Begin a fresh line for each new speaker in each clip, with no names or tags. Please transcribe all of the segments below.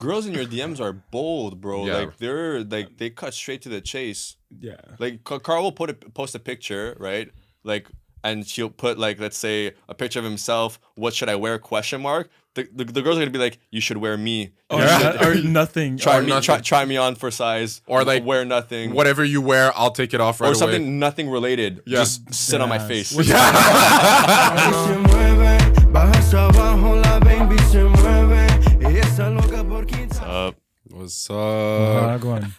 girls in your DMs are bold, bro.
Yeah.
Like they cut straight to the chase.
Yeah.
Like Carl will post a picture, right? Like, and she'll put like, let's say, a picture of himself. What should I wear? Question mark. The girls are gonna be like, you should wear me.
Or, or nothing.
Try me on for size.
Or like
wear nothing.
Whatever you wear, I'll take it off right away.
Or something nothing related.
Yeah.
Just sit on my face.
What's
up?
What's up?
Go on.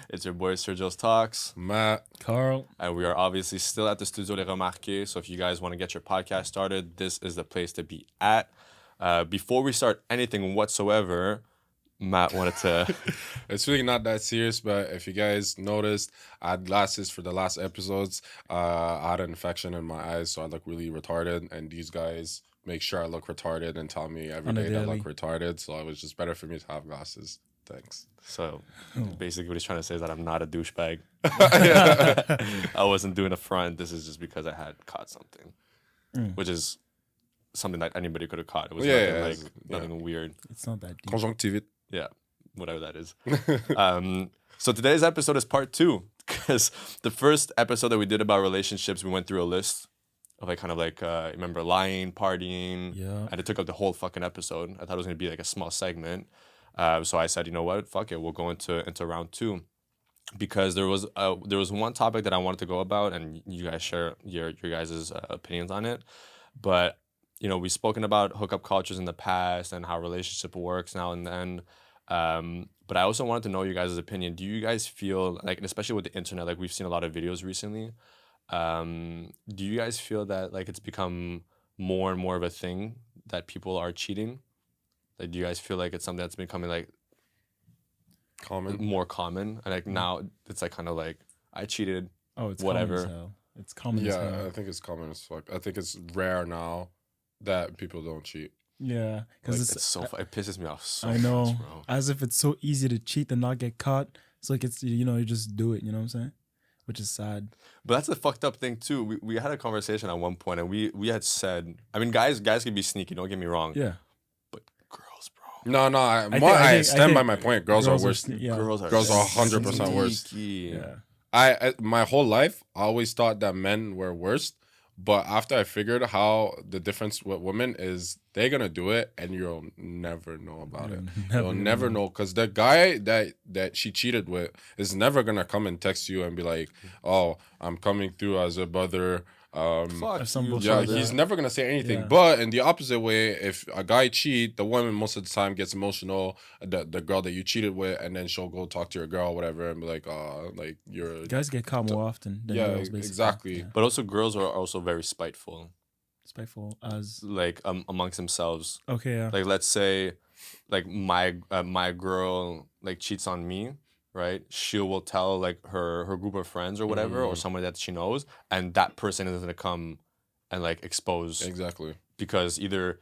It's your boy Sergio's Talks.
Matt.
Carl.
And we are obviously still at the Studio Les Remarqués. So if you guys want to get your podcast started, this is the place to be at. Before we start anything whatsoever, Matt wanted to...
It's really not that serious, but if you guys noticed, I had glasses for the last episodes. I had an infection in my eyes, so I look really retarded. And these guys make sure I look retarded and tell me every day that I look retarded. So it was just better for me to have glasses. Thanks.
So basically what he's trying to say is that I'm not a douchebag. I wasn't doing a front. This is just because I had caught something, which is something that anybody could have caught. It was nothing weird.
It's not that deep.
Conjonctivite.
Yeah, whatever that is. So today's episode is part 2, because the first episode that we did about relationships, we went through a list of remember lying, partying, and it took up the whole fucking episode. I thought it was gonna be like a small segment. So I said, you know what, fuck it, we'll go into round 2, because there was one topic that I wanted to go about, and you guys share your guys' opinions on it. But we've spoken about hookup cultures in the past and how relationship works now and then. But I also wanted to know you guys' opinion. Do you guys feel like, and especially with the internet, like we've seen a lot of videos recently, do you guys feel that like it's become more and more of a thing that people are cheating? Like, do you guys feel like it's something that's becoming like more common? And like now it's like kind of like, I cheated.
Oh, it's
whatever.
Common as hell. It's common as hell.
Yeah, I think it's common as fuck. I think it's rare now that people don't cheat.
Yeah, because
it's so it pisses me off so
I know,
much, bro.
as if it's so easy to cheat and not get caught. It's like it's you just do it. You know what I'm saying? Which is sad. But
that's a fucked up thing too. We had a conversation at one point, and we had said, I mean, guys can be sneaky. Don't get me wrong.
Yeah.
But girls, bro.
No, I stand by my point. Girls are worse. Girls are 100% worse.
Yeah.
I my whole life I always thought that men were worst. But after I figured how the difference with women is, they're going to do it and you'll never know about it. You'll never know, because the guy that she cheated with is never going to come and text you and be like, oh, I'm coming through as a brother. He's never going to say anything. But in the opposite way, if a guy cheat, the woman most of the time gets emotional, the girl that you cheated with, and then she'll go talk to your girl or whatever and be like, like you're...
Guys get caught more often than girls, basically.
Exactly.
Yeah.
But also girls are also very spiteful.
Spiteful as...
Like amongst themselves.
Okay, yeah.
Like let's say like my girl like cheats on me. Right, she will tell like her group of friends or whatever, or someone that she knows, and that person is gonna come and like expose.
Exactly.
Because either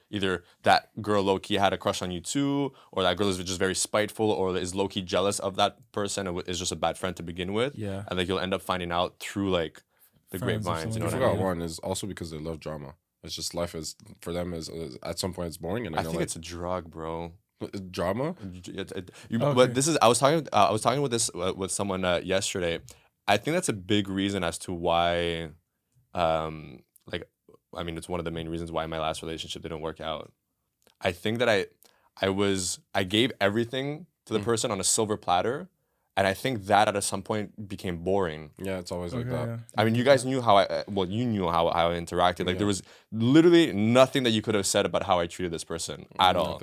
that girl low key had a crush on you too, or that girl is just very spiteful, or is low key jealous of that person, and is just a bad friend to begin with.
Yeah.
And like you'll end up finding out through like the grapevines. You know what I mean?
One is also because they love drama. It's just life is for them is at some point it's boring, and
I think it's a drug, bro.
Drama,
but this is I was talking with someone yesterday. I think that's a big reason as to why, it's one of the main reasons why my last relationship didn't work out. I think that I gave everything to the person on a silver platter, and I think that at some point became boring.
Yeah, it's always like that.
Yeah.
I mean, you guys knew you knew how I interacted. Like there was literally nothing that you could have said about how I treated this person at all.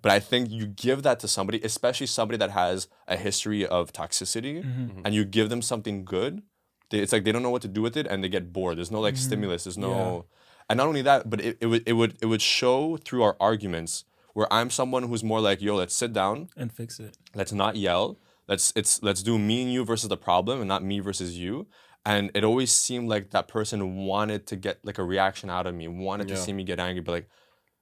But I think you give that to somebody, especially somebody that has a history of toxicity, and you give them something good, it's like they don't know what to do with it, and they get bored. There's no like stimulus. There's no, and not only that, but it would show through our arguments where I'm someone who's more like, yo, let's sit down
and fix it.
Let's not yell. Let's do me and you versus the problem, and not me versus you. And it always seemed like that person wanted to get like a reaction out of me, wanted to see me get angry, but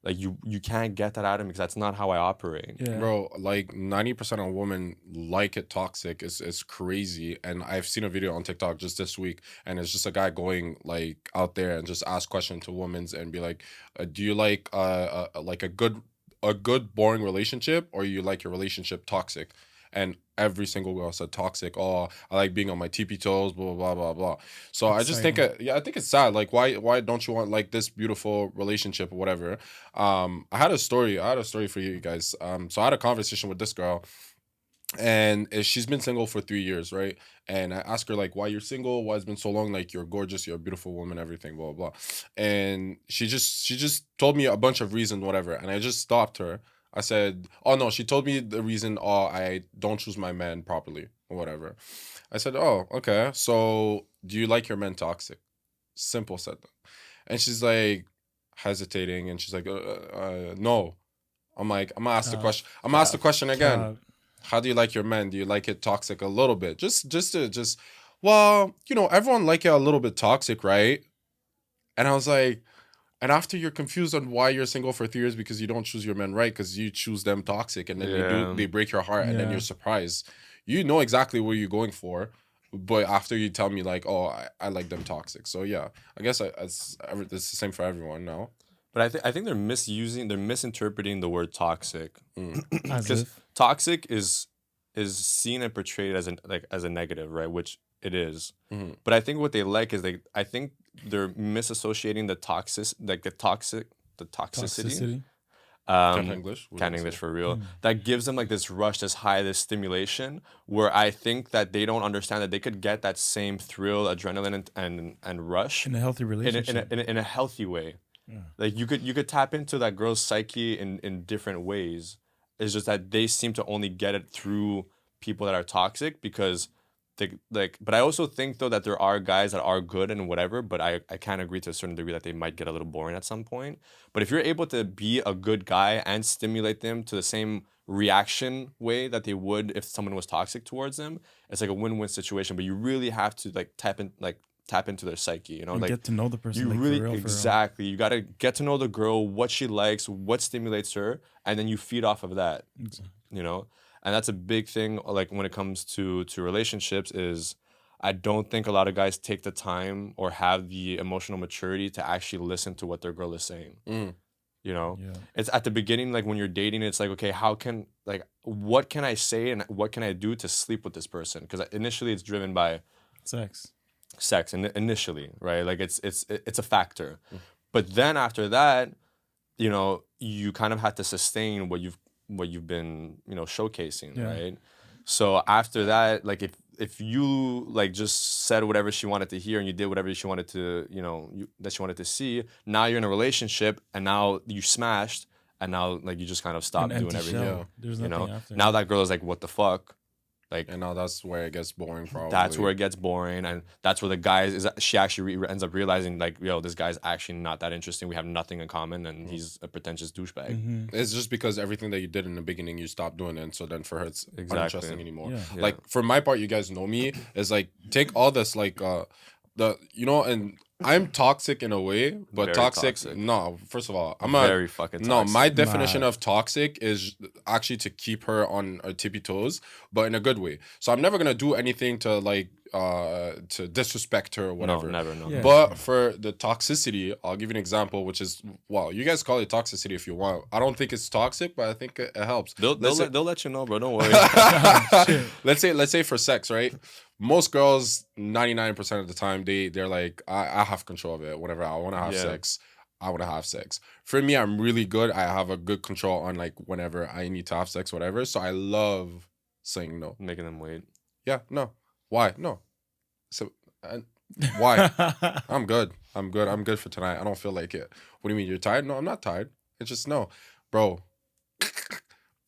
like you can't get that out of me because that's not how I operate.
Yeah.
Bro, like 90% of women like it toxic. It's crazy. And I've seen a video on TikTok just this week, and it's just a guy going like out there and just ask questions to women and be like, do you like a good a good boring relationship, or you like your relationship toxic? And every single girl said toxic. Oh, I like being on my tippy toes, blah blah blah blah. So I just think I think it's sad. Like why don't you want like this beautiful relationship or whatever? I had a story for you guys. So I had a conversation with this girl, and she's been single for 3 years, right? And I asked her like, why you're single, why it's been so long, like you're gorgeous, you're a beautiful woman, everything, blah blah blah. And she just told me a bunch of reasons, whatever, and I just stopped her. I said, oh no, she told me the reason, oh, I don't choose my man properly or whatever. I said, oh, okay, so do you like your men toxic? Simple, said that. And she's like hesitating, and she's like, no. I'm like, I'm gonna ask the question. I'm gonna ask the question again. How do you like your men? Do you like it toxic a little bit? Just well, you know, everyone like it a little bit toxic, right? And I was like, and after you're confused on why you're single for 3 years because you don't choose your men right, because you choose them toxic, and then they break your heart, and then you're surprised. You know exactly what you're going for, but after you tell me like, oh, I like them toxic. So yeah, I guess it's the same for everyone now.
But I think they're misinterpreting the word toxic.
As
Because
if.
toxic is seen and portrayed as a negative, right? Which it is. But I think what they like is I think they're misassociating the toxicity.
Toxicity.
Can't English
For real. That gives them like this rush, this high, this stimulation, where I think that they don't understand that they could get that same thrill, adrenaline, and rush
In a healthy relationship.
in a healthy way. Like you could tap into that girl's psyche in different ways. It's just that they seem to only get it through people that are toxic, because but I also think though that there are guys that are good and whatever, but I can't agree to a certain degree that they might get a little boring at some point. But if you're able to be a good guy and stimulate them to the same reaction way that they would if someone was toxic towards them, it's like a win-win situation. But you really have to tap into their psyche, you know,
And
like
get to know the person.
you
like,
really
for real,
exactly. You gotta get to know the girl, what she likes, what stimulates her, and then you feed off of that. You know, and that's a big thing. Like when it comes to relationships, is I don't think a lot of guys take the time or have the emotional maturity to actually listen to what their girl is saying. You know, it's at the beginning, like when you're dating, it's like, okay, what can I say and what can I do to sleep with this person? Because initially it's driven by sex initially, right? Like it's a factor. But then after that, you know, you kind of have to sustain what you've been, you know, showcasing, right? So after that, like if you like just said whatever she wanted to hear and you did whatever she wanted to, you know, that she wanted to see, now you're in a relationship and now you smashed, and now like you just kind of stopped doing everything.
There's
you know,
after.
now that girl is like, what the fuck? Like,
and now that's where it gets boring. Probably
that's where it gets boring, and that's where the guy she actually ends up realizing like, yo, this guy's actually not that interesting. We have nothing in common, and he's a pretentious douchebag.
It's just because everything that you did in the beginning, you stopped doing it, and so then for her it's uninteresting anymore. Like for my part, you guys know me, is like take all this like and I'm toxic in a way, but
Very
toxic. No, first of all, I'm
very fucking toxic.
No, my definition of toxic is actually to keep her on her tippy toes, but in a good way. So I'm never gonna do anything to like to disrespect her or whatever.
No, never.
Yeah.
But for the toxicity, I'll give you an example, which is, well, you guys call it toxicity if you want. I don't think it's toxic, but I think it helps.
They'll let you know, bro. Don't worry.
Let's say for sex, right? Most girls, 99% of the time, they're like, I have control of it. Whenever I want to have sex, I want to have sex. For me, I'm really good. I have a good control on like whenever I need to have sex, whatever. So I love saying no.
Making them wait.
Yeah, no. Why? No. So why? I'm good. I'm good for tonight. I don't feel like it. What do you mean? You're tired? No, I'm not tired. It's just no. Bro.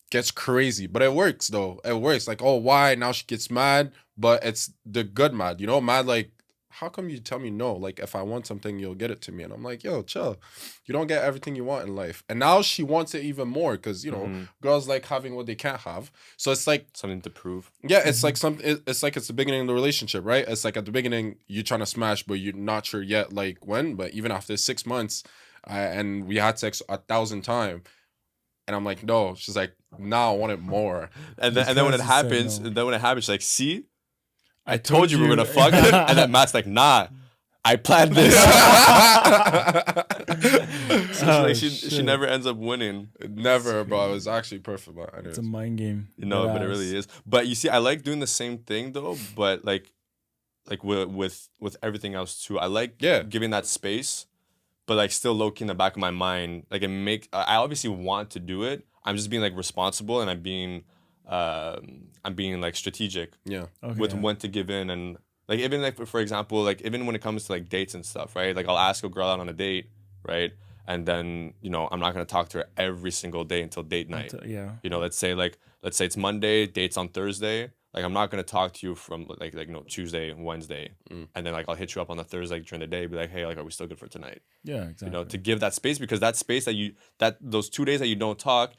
Gets crazy. But it works though. It works. Like, oh, why? Now she gets mad. But it's the good mad. You know, mad like, how come you tell me no? Like, if I want something, you'll get it to me. And I'm like, yo, chill. You don't get everything you want in life. And now she wants it even more because, you know, girls like having what they can't have. So it's like
something to prove.
Yeah, it's like it's like it's the beginning of the relationship, right? It's like at the beginning, you're trying to smash, but you're not sure yet, like when. But even after 6 months, and we had sex 1,000 times. And I'm like, no. She's like, now I want it more.
And then when it happens, she's like, see? I told you we were gonna fuck. And then Matt's like, nah, I planned this. So
Oh,
she
shit.
never ends up winning.
Never, bro. It was actually perfect, but
It's a mind game.
No, but it really is. But you see, I like doing the same thing though. But like with everything else too, I like giving that space, but like still low key in the back of my mind, like I obviously want to do it. I'm just being like responsible, and I'm being like strategic.
Yeah.
With when to give in, and like even like for example, like even when it comes to like dates and stuff, right? Like I'll ask a girl out on a date, right? And then, you know, I'm not gonna talk to her every single day until date night.
Yeah.
You know, let's say it's Monday, dates on Thursday. Like I'm not gonna talk to you from like you know Tuesday and Wednesday, and then like I'll hit you up on the Thursday during the day, be like, hey, like are we still good for tonight?
Yeah, exactly.
You know, to give that space, because that space that those 2 days that you don't talk,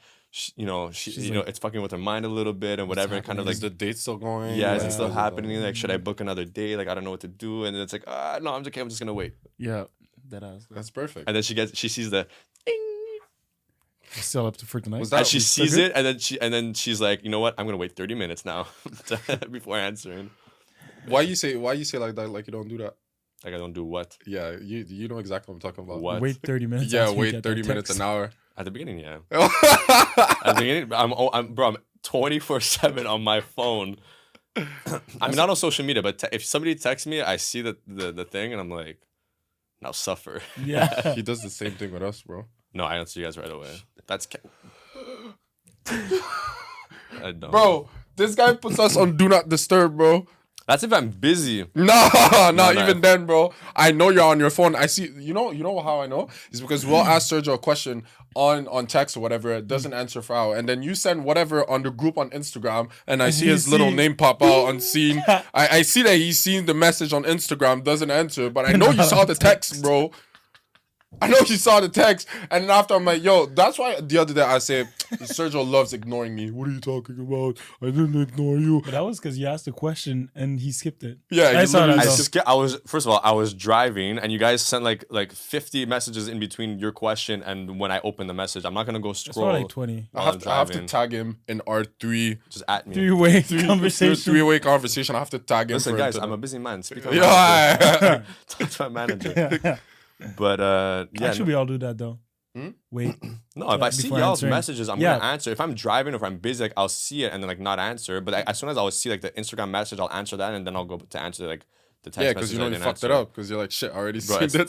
you know, it's fucking with her mind a little bit and whatever. Kind of like
is the date still going?
Yeah, is it still happening? Like, should I book another day? Like, I don't know what to do. And then it's like, no, I'm okay. I'm just gonna wait.
Yeah,
that's perfect.
And then she sees the ding.
Still up to for tonight.
And she sees it, and then she's like, you know what? I'm gonna wait 30 minutes now before answering.
Why you say like that? Like you don't do that?
Like I don't do what?
Yeah, you know exactly what I'm talking about.
What?
Wait 30 minutes.
Yeah,
after you
wait
get
30
that
minutes
text.
an hour.
At the beginning, yeah. At the beginning, I'm 24/7 on my phone. I mean, not on social media, but if somebody texts me, I see the thing, and I'm like, now suffer.
Yeah.
He does the same thing with us, bro.
No, I answer you guys right away. That's I don't.
Bro, this guy puts us on do not disturb, bro.
That's if I'm busy.
No,
No.
even then, bro. I know you're on your phone. I see. You know how I know? It's because we'll ask Sergio a question on text or whatever. It doesn't answer for hour, and then you send whatever on the group on Instagram, and I see his little name pop out unseen. I see that he's seen the message on Instagram, doesn't answer, but I know you saw the text, bro. I know you saw the text, and then after I'm like, yo, that's why the other day I said, Sergio loves ignoring me. What are you talking about? I didn't ignore you.
But that was because you asked a question and he skipped it.
Yeah,
I saw that.
First of all, I was driving, and you guys sent like 50 messages in between your question and when I opened the message. I'm not gonna go scroll.
It's like 20.
I have to tag him in our
Just at me.
Three-way conversation.
Three-way conversation. I have to tag him.
Listen, guys, I'm a busy man. Speak on
Yeah.
Talk to my manager. But yeah.
Actually, we all do that though. Wait.
No, if I see
before
y'all's
answering.
messages, I'm gonna answer. If I'm driving or if I'm busy, like I'll see it and then like not answer. But as soon as I'll see like the Instagram message, I'll answer that, and then I'll go to answer like the text message.
Yeah, because you know you fucked it up because you're like, shit, I already seen it.
So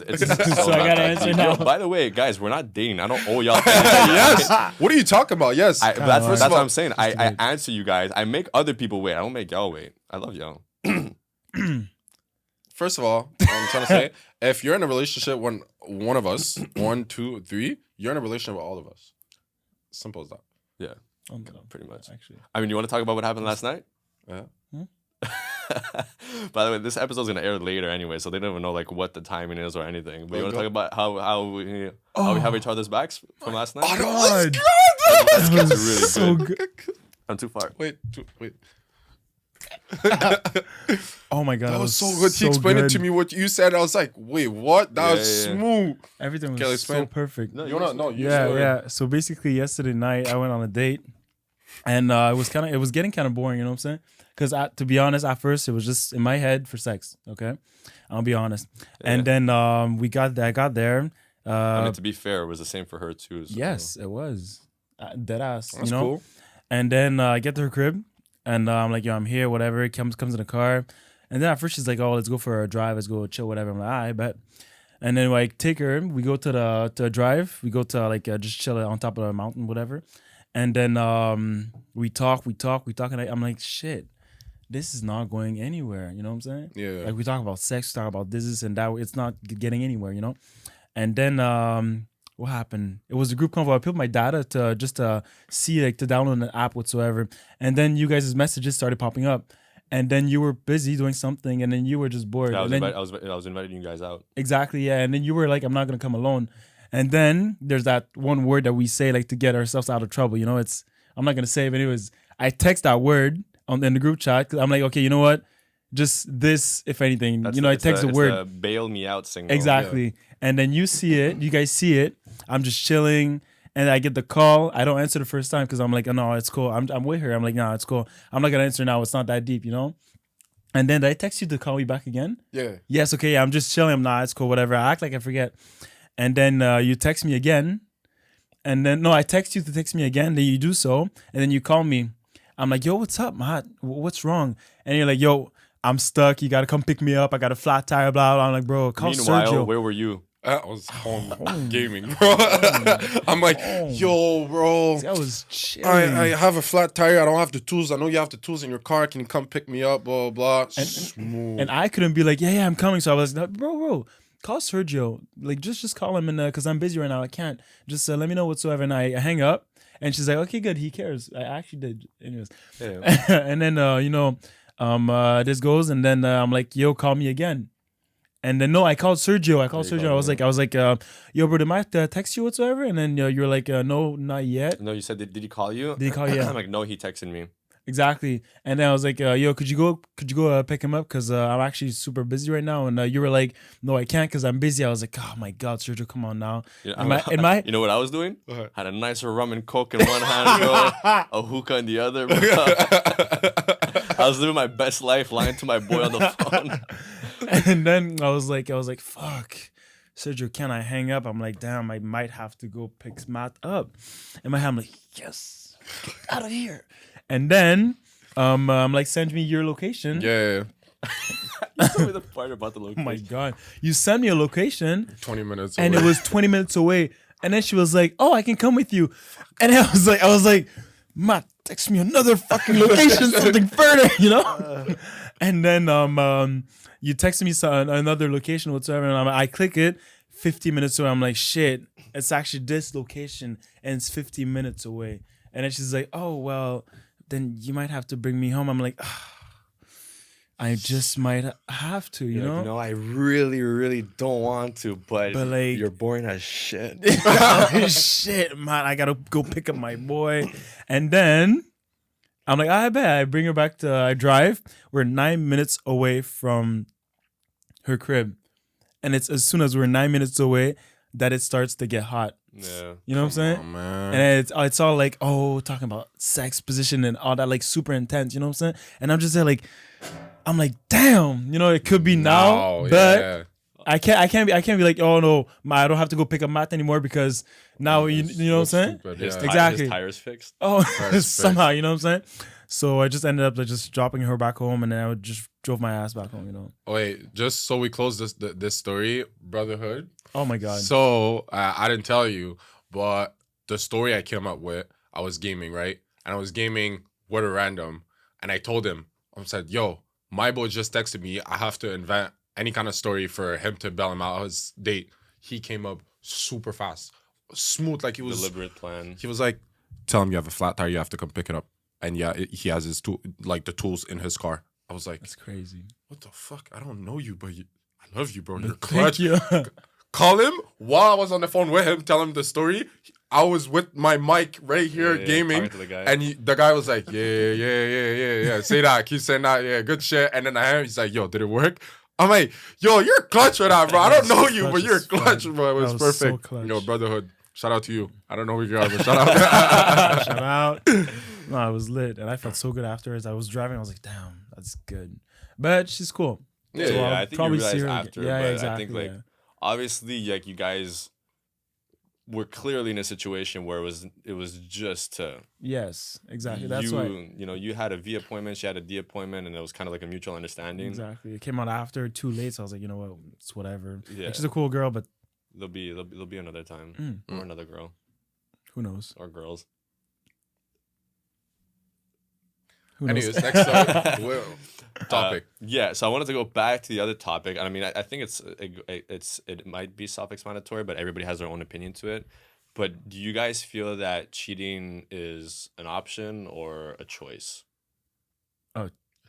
I gotta answer now.
By the way, guys, we're not dating. I don't owe y'all.
Yes. What are you talking about? Yes.
That's what I'm saying. I answer you guys. I make other people wait. I don't make y'all wait. I love y'all.
First of all, I'm trying to say, if you're in a relationship when one of us, 1, 2, 3, you're in a relationship with all of us. Simple as that.
Yeah,
No,
pretty much.
actually.
I mean, you want to talk about what happened last night?
Yeah.
By the way, this episode's gonna air later anyway, so they don't even know like what the timing is or anything. But you want to talk about how we have each other's backs from last night?
Oh,
God.
That's
That was
really
so
good.
good.
I'm too far.
Wait.
Oh my God.
That was so good. He explained it to me what you said. I was like, wait, what? That was smooth.
Everything was
Okay,
so
explain.
perfect.
You wanna know?
Yeah. So basically, yesterday night I went on a date, and it was getting kind of boring. You know what I'm saying? Because to be honest, at first it was just in my head for sex. Okay, I'll be honest.
Yeah.
And then I got there.
I mean, to be fair, it was the same for her too. So.
Yes, it was dead ass.
That's
you know?
cool.
And then I get to her crib, and I'm like, yo, I'm here, whatever. It comes in the car, and then at first she's like, oh, let's go for a drive, let's go chill, whatever. I'm like, I bet. And then like take her, we go to the drive, we go to like just chill on top of the mountain, whatever. And then we talk, and I'm like, shit, this is not going anywhere. You know what I'm saying?
Yeah.
Like we talk about sex, we talk about this and that. It's not getting anywhere, you know. And then what happened? It was a group convo. I put my data to see, like, to download an app whatsoever. And then you guys' messages started popping up. And then you were busy doing something, and then you were just bored.
Yeah,
I
was inviting you guys out.
Exactly, yeah. And then you were like, I'm not gonna come alone. And then there's that one word that we say like to get ourselves out of trouble. You know, I'm not gonna say it, but anyways, I text that word in the group chat because I'm like, okay, you know what? Just this, if anything, I text the word.
The bail me out signal.
Exactly. Yeah. And then you see it, you guys see it. I'm just chilling, and I get the call. I don't answer the first time because I'm like, oh, no, it's cool. I'm with her. I'm like, no, it's cool. I'm not gonna answer now. It's not that deep, you know. And then did I text you to call me back again?
Yeah.
Yes, okay, yeah, I'm just chilling. I'm not, it's cool, whatever. I act like I forget. And then you text me again. And then, no, I text you to text me again. Then you do so. And then you call me. I'm like, yo, what's up, Matt? What's wrong? And you're like, yo, I'm stuck. You got to come pick me up. I got a flat tire, blah, blah. I'm like, bro, call
Meanwhile,
Sergio.
where were you?
I was home gaming, bro. I'm like, yo, bro.
I was chilling.
I have a flat tire. I don't have the tools. I know you have the tools in your car. Can you come pick me up? Blah, blah, blah. Smooth.
And I couldn't be like, yeah, I'm coming. So I was like, bro, call Sergio. Like, just call him, and because I'm busy right now, I can't. Just let me know whatsoever. And I hang up, and she's like, okay, good. He cares. I actually did. Anyways,
Yeah.
and then this goes, and then I'm like, yo, call me again. And then no, I called Sergio. I was like, yo, bro, did I text you whatsoever? And then you were like, no, not yet.
No, you said, did he call you?
Did he call you? Yeah.
I'm like, no, he texted me.
Exactly. And then I was like, yo, could you go pick him up? Because I'm actually super busy right now. And you were like, no, I can't because I'm busy. I was like, oh my God, Sergio, come on now.
You know, you know what I was doing? Had a nice rum and coke in one hand, bro. A hookah in the other, bro. I was living my best life, lying to my boy on the phone.
And then I was like, fuck. Sergio, can I hang up? I'm like, damn, I might have to go pick Matt up. In my head, I'm like, yes, get out of here. And then I'm like, send me your location.
Yeah.
You told me the part about the location.
Oh my God. You sent me a location.
20 minutes
And
away.
it was 20 minutes away. And then she was like, oh, I can come with you. And I was like, Matt, text me another fucking location, something further, you know? And then you texted me another location whatsoever, and I click it, 50 minutes away. I'm like, shit, it's actually this location, and it's 50 minutes away. And then she's like, oh, well, then you might have to bring me home. I'm like, I just might have to, you know?
Like, no, I really, really don't want to, but
like,
you're boring as shit.
Shit, man, I gotta go pick up my boy. And then I'm like, I bet. I bring her back to, I drive. We're 9 minutes away from her crib. And it's as soon as we're 9 minutes away that it starts to get hot.
Yeah.
You know what I'm saying?
Oh, man.
And it's all like, oh, talking about sex position and all that, like super intense. You know what I'm saying? And I'm just there like, I'm like, damn, you know, it could be now, but
yeah.
I can't be like, oh no, I don't have to go pick up Matt anymore because now you know what I'm saying?
Stupid,
His
yeah.
Exactly.
His tires fixed.
Oh,
Tires
somehow, you know what I'm saying? So I just ended up like just dropping her back home, and then I just drove my ass back home, you know.
Oh, wait, just so we close this story, brotherhood.
Oh my God.
So I didn't tell you, but the story I came up with, I was gaming, right? And I was gaming with a random, and I told him, I said, yo, my boy just texted me. I have to invent any kind of story for him to bail him out his date. He came up super fast, smooth, like he was
Deliberate plan.
He was like, tell him you have a flat tire, you have to come pick it up. And yeah, he has his the tools in his car. I was like,
That's crazy.
what the fuck? I don't know you, but I love you, bro. You're
Thank
clutch.
you.
Call him while I was on the phone with him, tell him the story. I was with my mic right here gaming,
talking to the guy.
and the guy was like, yeah. Say that, keep saying that, yeah, good shit. And then I heard he's like, yo, did it work? I'm like, yo, you're clutch for that, bro. I don't know you, but you're clutch, bro. It was
so
perfect.
clutch.
Yo, brotherhood. Shout out to you. I don't know who you are, but shout out.
Shout out. No, I was lit, and I felt so good afterwards. I was driving. I was like, damn, that's good. But she's cool.
Yeah,
So
Yeah,
I'll
I think you
probably
realize
see her
after,
again. Yeah,
but
exactly.
I think like
yeah.
obviously like you guys were clearly in a situation where it was just to
Yes, exactly. That's why.
you know, you had a V appointment, she had a D appointment, and it was kind of like a mutual understanding.
Exactly. It came out after too late, so I was like, you know what, it's whatever.
Yeah.
Like, she's a cool girl, but
There'll be another time or another girl
who knows?
or girls.
Who knows?
Anyways, next topic.
Yeah, so I wanted to go back to the other topic, and I mean, I think it might be self-explanatory, but everybody has their own opinion to it. But do you guys feel that cheating is an option or a choice?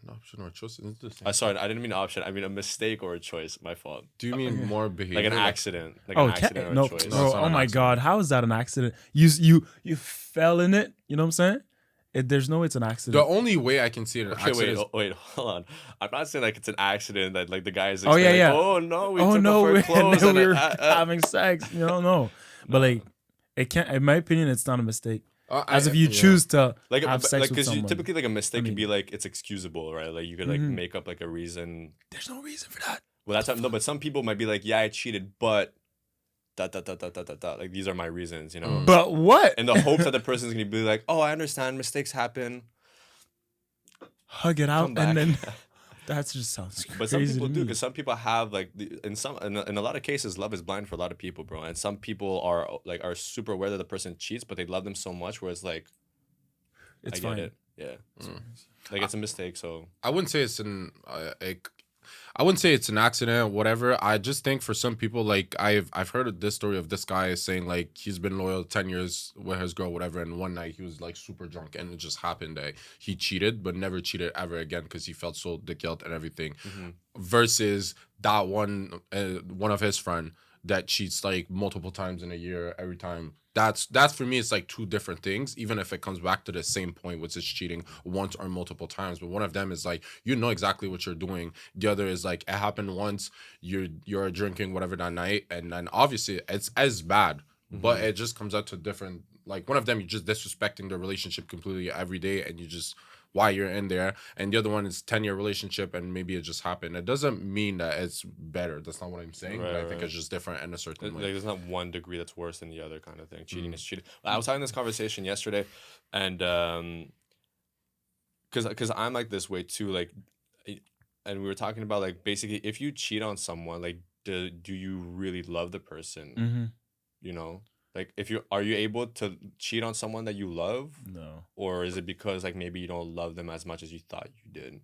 An option or choice? Is this
Sorry, I didn't mean option. I mean a mistake or a choice. My fault.
Do you mean more behavior?
Like an accident. Like
Oh,
an accident or
no,
a choice.
No,
bro,
it's not
oh
an
my
accident.
God, how is that an accident? You fell in it. You know what I'm saying? There's no way it's an accident.
The only way I can see it an
Okay,
accident is
wait, hold on. I'm not saying like it's an accident that like the guys.
Oh, yeah, yeah.
Oh no, we
oh
took
no,
off our
and
clothes
then
and
we were having sex. You don't know, but like it can't. In my opinion, it's not a mistake. as if you choose to
like
have sex with
because
someone.
typically like a mistake
I
could be
mean-
like it's excusable, right? Like you could like make up like a reason.
There's no reason for that.
Well, that's no, but some people might be like, yeah, I cheated, but like these are my reasons, you know.
But what?
In the hopes that the person's gonna be like, oh, I understand, mistakes happen.
Hug it out
Come back.
and then that just sounds crazy.
But some people
to
do,
me.
because some people have like in a lot of cases, love is blind for a lot of people, bro. And some people are super aware that the person cheats, but they love them so much where it's like,
It's
I get
fine.
it, yeah. Like it's a mistake, so
I wouldn't say it's I wouldn't say it's an accident, whatever. I just think for some people, like I've heard of this story of this guy saying like he's been loyal 10 years with his girl, whatever, and one night he was like super drunk and it just happened that he cheated, but never cheated ever again because he felt so the guilt and everything. Versus that one of his friend that cheats like multiple times in a year, every time. That's for me, it's like two different things, even if it comes back to the same point, which is cheating once or multiple times. But one of them is like, you know exactly what you're doing. The other is like, it happened once, you're drinking whatever that night, and then obviously it's as bad, but it just comes out to different, like one of them, you're just disrespecting the relationship completely every day, and you just, why you're in there, and the other one is 10-year relationship and maybe it just happened. It doesn't mean that it's better. That's not what I'm saying. But I think it's just different in a certain
like
way.
there's not one degree that's worse than the other kind of thing. Cheating is cheating. I was having this conversation yesterday, and because I'm like this way too, like, and we were talking about like basically if you cheat on someone, like do you really love the person? You know, like if are you able to cheat on someone that you love?
No.
Or is it because like maybe you don't love them as much as you thought you did? You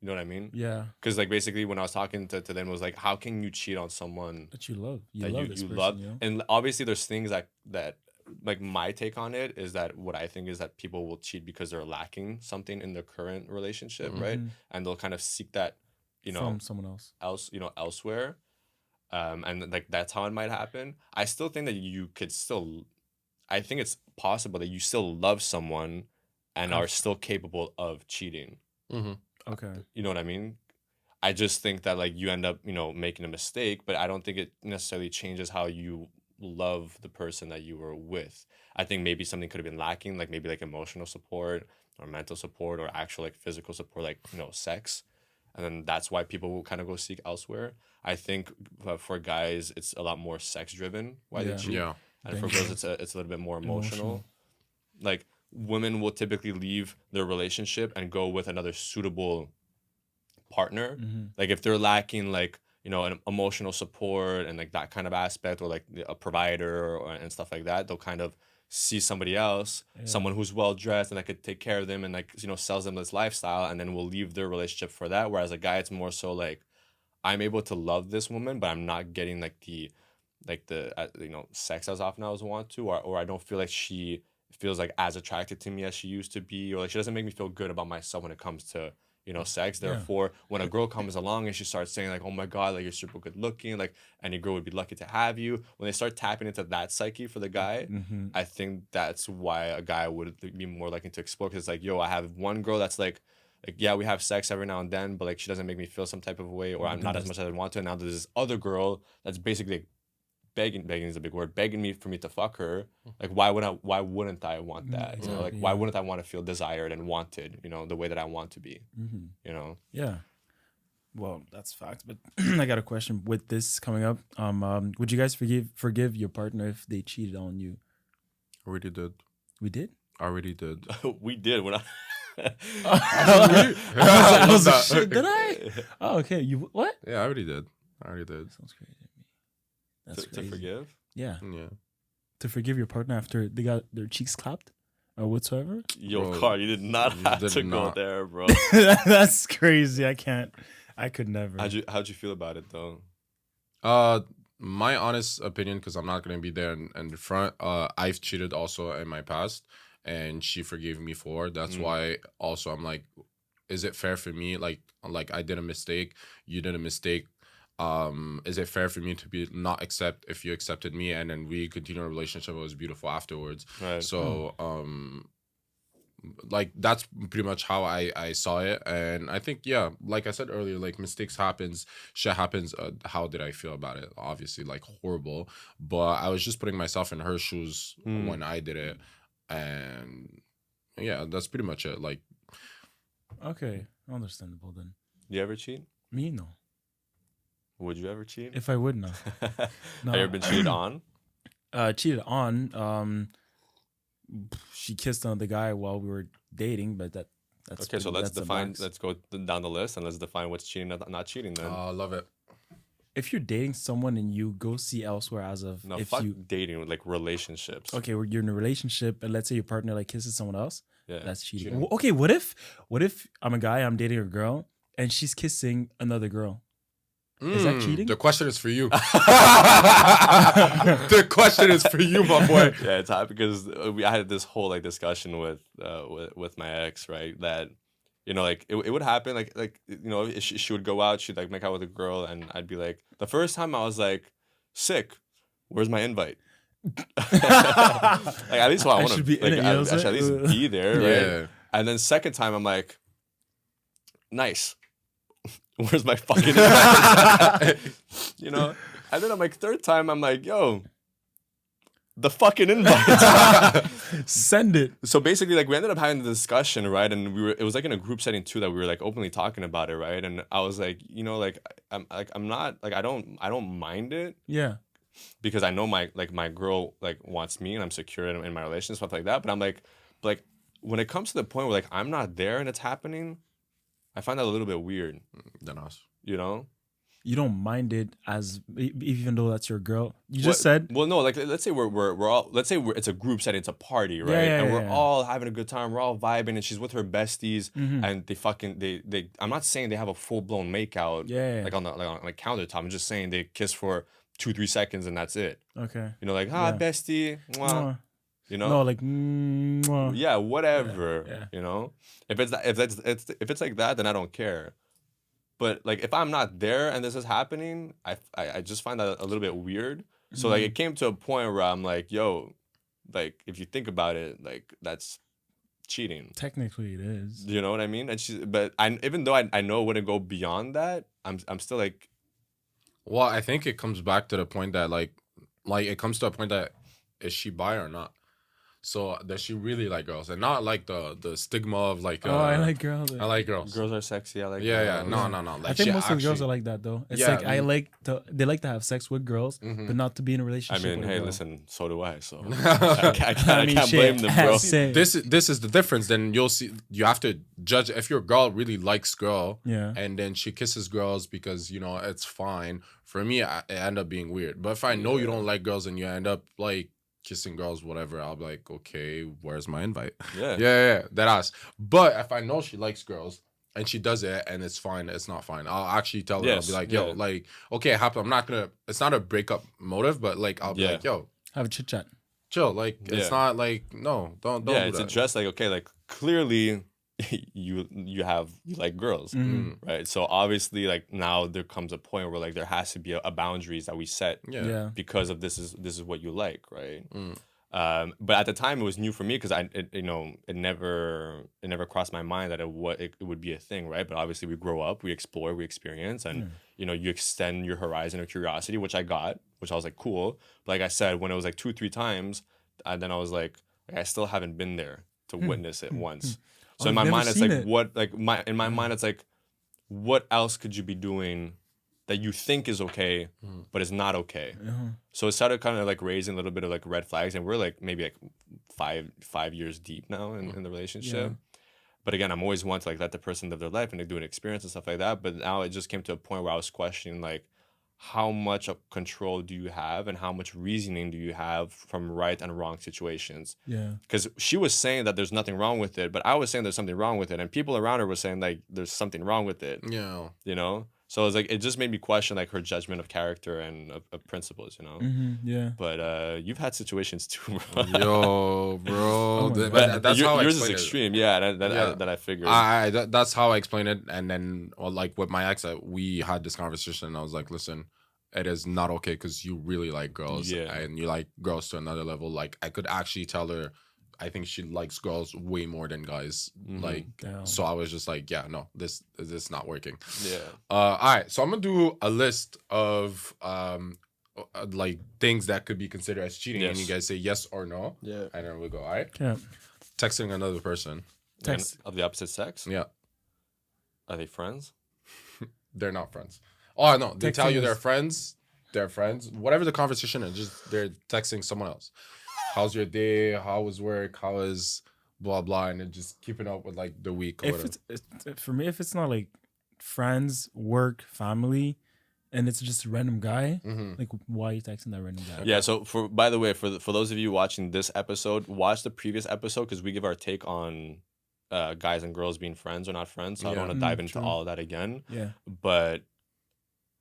know what I mean?
Yeah.
Because like basically when I was talking to them, it was like, how can you cheat on someone
That you love.
that
love this
you
person,
love?
you know?
And obviously there's things that like my take on it is that what I think is that people will cheat because they're lacking something in their current relationship, right? And they'll kind of seek that, you know,
from someone else.
Elsewhere. And like that's how it might happen. I still think that you could still, I think it's possible that you still love someone and are still capable of cheating.
Okay.
You know what I mean? I just think that like you end up, you know, making a mistake, but I don't think it necessarily changes how you love the person that you were with. I think maybe something could have been lacking, like maybe like emotional support or mental support or actual like physical support, like, you know, sex. And then that's why people will kind of go seek elsewhere. I think for guys, it's a lot more sex driven why they cheat.
Yeah.
And for girls, it's a little bit more emotional. Like women will typically leave their relationship and go with another suitable partner. Like if they're lacking like, you know, an emotional support and like that kind of aspect, or like a provider and stuff like that, they'll kind of see somebody else, someone who's well dressed and that could take care of them and like, you know, sells them this lifestyle, and then will leave their relationship for that. Whereas a guy, it's more so like, I'm able to love this woman, but I'm not getting like the you know, sex as often as I want to, or I don't feel like she feels like as attracted to me as she used to be, or like she doesn't make me feel good about myself when it comes to, you know, sex. Therefore, when a girl comes along and she starts saying like, oh my God, like you're super good looking, like any girl would be lucky to have you. When they start tapping into that psyche for the guy, I think that's why a guy would be more likely to explore. Because it's like, yo, I have one girl that's like, yeah, we have sex every now and then, but like she doesn't make me feel some type of way, or I'm not as much as I want to. And now there's this other girl that's basically like, begging is a big word, begging me for me to fuck her. Like why wouldn't I want that? You know, like why wouldn't I want to feel desired and wanted, you know, the way that I want to be. You know? Yeah.
Well, that's facts. But I got a question with this coming up. Would you guys forgive your partner if they cheated on you?
Already did.
We did?
Already did.
We did when
I was like, shit, did I? Oh, okay. You what?
Yeah, I already did.
Sounds crazy to me. That's
to forgive?
Yeah.
Yeah.
To forgive your partner after they got their cheeks clapped or whatsoever?
Yo, bro, Carl, you did not have to go there, bro.
That's crazy. I could never.
How'd you feel about it though?
My honest opinion, because I'm not gonna be there in the front. I've cheated also in my past, and she forgave me for. That's why also I'm like, is it fair for me? Like I did a mistake, you did a mistake. Is it fair for me to be not accept if you accepted me, and then we continue a relationship? It was beautiful afterwards. Right. So like that's pretty much how I saw it. And I think, yeah, like I said earlier, like mistakes happens, shit happens. How did I feel about it? Obviously like horrible, but I was just putting myself in her shoes when I did it. and yeah, that's pretty much it. Like,
Okay, understandable then.
You ever cheat?
Me, no.
Would you ever cheat?
If I would, no. No.
Have you ever been cheated on?
Cheated on. She kissed another guy while we were dating, but that's
Okay, so let's
that's the
define.
max.
Let's go down the list and let's define what's cheating, not cheating. Then
I love it.
If you're dating someone and you go see elsewhere as of
no,
if
fuck
you
dating, like relationships.
okay, you're in a relationship and let's say your partner like kisses someone else,
Yeah,
that's cheating.
Cheating.
Okay, what if I'm a guy, I'm dating a girl, and she's kissing another girl? Is that cheating?
The question is for you. The question is for you, my boy.
Yeah, it's hard because I had this whole like discussion with my ex, right? That like it would happen like if she would go out, she'd like make out with a girl, and I'd be like, the first time I was like, sick. Where's my invite? Like at least I want to
should be in it, you know
I
what I'm
should at least
saying?
be there, right?
Yeah.
And then second time I'm like, nice. Where's my fucking invite? And then I'm like, third time I'm like, yo, the fucking invite.
Send it.
So basically, like we ended up having the discussion, right? And it was like in a group setting too that we were like openly talking about it, right? And I was like, I'm not like I don't mind it
Yeah.
because I know my girl like wants me and I'm secure in my relationship, stuff like that. But I'm like when it comes to the point where like I'm not there and it's happening, I find that a little bit weird.
Then us.
You don't mind it as even though that's your girl. You just said
Well, no, like let's say we're all it's a group setting, it's a party, right?
Yeah,
and we're
yeah.
all having a good time, we're all vibing, and she's with her besties,
Mm-hmm.
and they I'm not saying they have a full blown makeout,
Yeah.
like on the countertop. I'm just saying they kiss for 2-3 seconds and that's it.
okay.
Like
Yeah.
bestie, mwah,
No, like mwah.
yeah, whatever.
Yeah.
If it's like that, then I don't care. But like if I'm not there and this is happening, I just find that a little bit weird. So like it came to a point where I'm like, yo, like if you think about it, like that's cheating.
Technically, it is.
You know what I mean? And even though I know it wouldn't go beyond that, I'm still like,
Well, I think it comes back to the point that like it comes to a point that is she bi or not? So does she really like girls and not like the stigma of like
I like girls.
I like girls.
girls are sexy. I like
Yeah,
girls.
no. Like
I think
she
most of the girls
actually-
are like that though. It's
Yeah,
like they like to have sex with girls, but not to be in a
I
relationship.
mean,
with a
hey,
girl.
listen, so do I. So I can't
shit.
blame them, bro.
Same.
This is the difference. Then you'll see. You have to judge if your girl really likes girl,
Yeah.
and then she kisses girls because it's fine. For me, it end up being weird. But if I know you don't like girls and you end up like kissing girls, whatever, I'll be like, okay, where's my invite?
Yeah.
That ass. But if I know she likes girls and she does it and it's fine, it's not fine, I'll actually tell her. I'll be like, yo,
yeah.
like, okay, it happened. I'm not gonna. It's not a breakup motive, but like, I'll be
Yeah.
like, yo,
Have a chit chat.
chill. Like, it's
Yeah.
not like no, don't
Yeah,
do
it's
that.
addressed like, okay, like clearly you like girls, right? So obviously like now there comes a point where like there has to be a boundaries that we set
Yeah.
because of this is what you like, right? But at the time it was new for me because it never crossed my mind that it would be a thing, right? But obviously we grow up, we explore, we experience, and you extend your horizon of curiosity, which I was like cool. But like I said, when it was like 2-3 times, then I was like I still haven't been there to witness it once. So in my
I've
mind,
never
it's
seen
like
it.
what like in my mind it's like what else could you be doing that you think is okay, but it's not okay. So it started kind of like raising a little bit of like red flags, and we're like maybe like five years deep now in the relationship. But again, I'm always one to like let the person live their life and like do an experience and stuff like that. But now it just came to a point where I was questioning like how much of control do you have and how much reasoning do you have from right and wrong situations.
Yeah.
Because she was saying that there's nothing wrong with it, but I was saying there's something wrong with it, and people around her were saying like there's something wrong with it.
Yeah.
So it was like it just made me question like her judgment of character and of principles.
Yeah.
But you've had situations too, bro.
Yo, bro.
my
But that's how I
yours is
explain it.
extreme. Yeah, that I figured.
That's how I explain it. And then, like with my ex, we had this conversation. And I was like, listen, it is not okay because you really like girls, and you like girls to another level. Like I could actually tell her, I think she likes girls way more than guys. Like,
Damn.
so I was just like, yeah, no, this is not working.
Yeah.
All right, so I'm gonna do a list of like things that could be considered as cheating, and
Yes.
you guys say yes or no.
Yeah.
And then we go, all right.
Yeah.
Texting another person.
Text.
Of the opposite sex?
Yeah,
Are they friends?
they're not friends. Oh no, they tell
Texting
you they're
is-
friends. They're friends. Whatever the conversation is, just they're texting someone else. How's your day? How was work? How is blah blah? And then just keeping up with like the week. Or
If
whatever.
it's for me, if it's not like friends, work, family, and it's just a random guy, like why are you texting that random guy?
Yeah. So by the way, for those of you watching this episode, watch the previous episode because we give our take on guys and girls being friends or not friends. So I don't
Yeah.
want to dive into
True.
all of that again.
Yeah.
But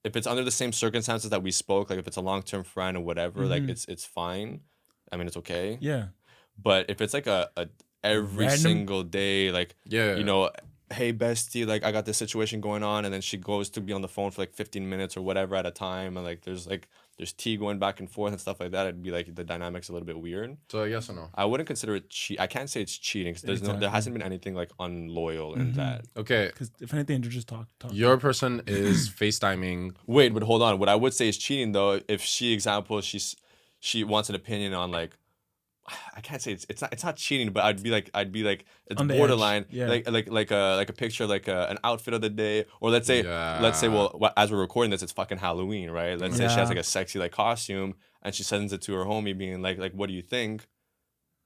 if it's under the same circumstances that we spoke, like if it's a long term friend or whatever, like it's fine. I mean, it's okay.
Yeah.
But if it's like a every
Random-
single day, like
Yeah.
you know, hey bestie, like I got this situation going on, and then she goes to be on the phone for like 15 minutes or whatever at a time, and like there's tea going back and forth and stuff like that. It'd be like the dynamic's a little bit weird.
So yes or no?
I wouldn't consider it cheat. I can't say it's cheating because there
Exactly.
hasn't been anything like unloyal in that.
Okay.
Because if anything, they're just talk.
Your person is FaceTiming.
Wait, but hold on. What I would say is cheating though. If she wants an opinion on like, I can't say it's not cheating, but I'd be like it's
On the
borderline.
edge, yeah.
Like a picture, like an outfit of the day, or let's say well as we're recording this, it's fucking Halloween, right? Let's say she has
Yeah.
like a sexy like costume and she sends it to her homie, being like what do you think?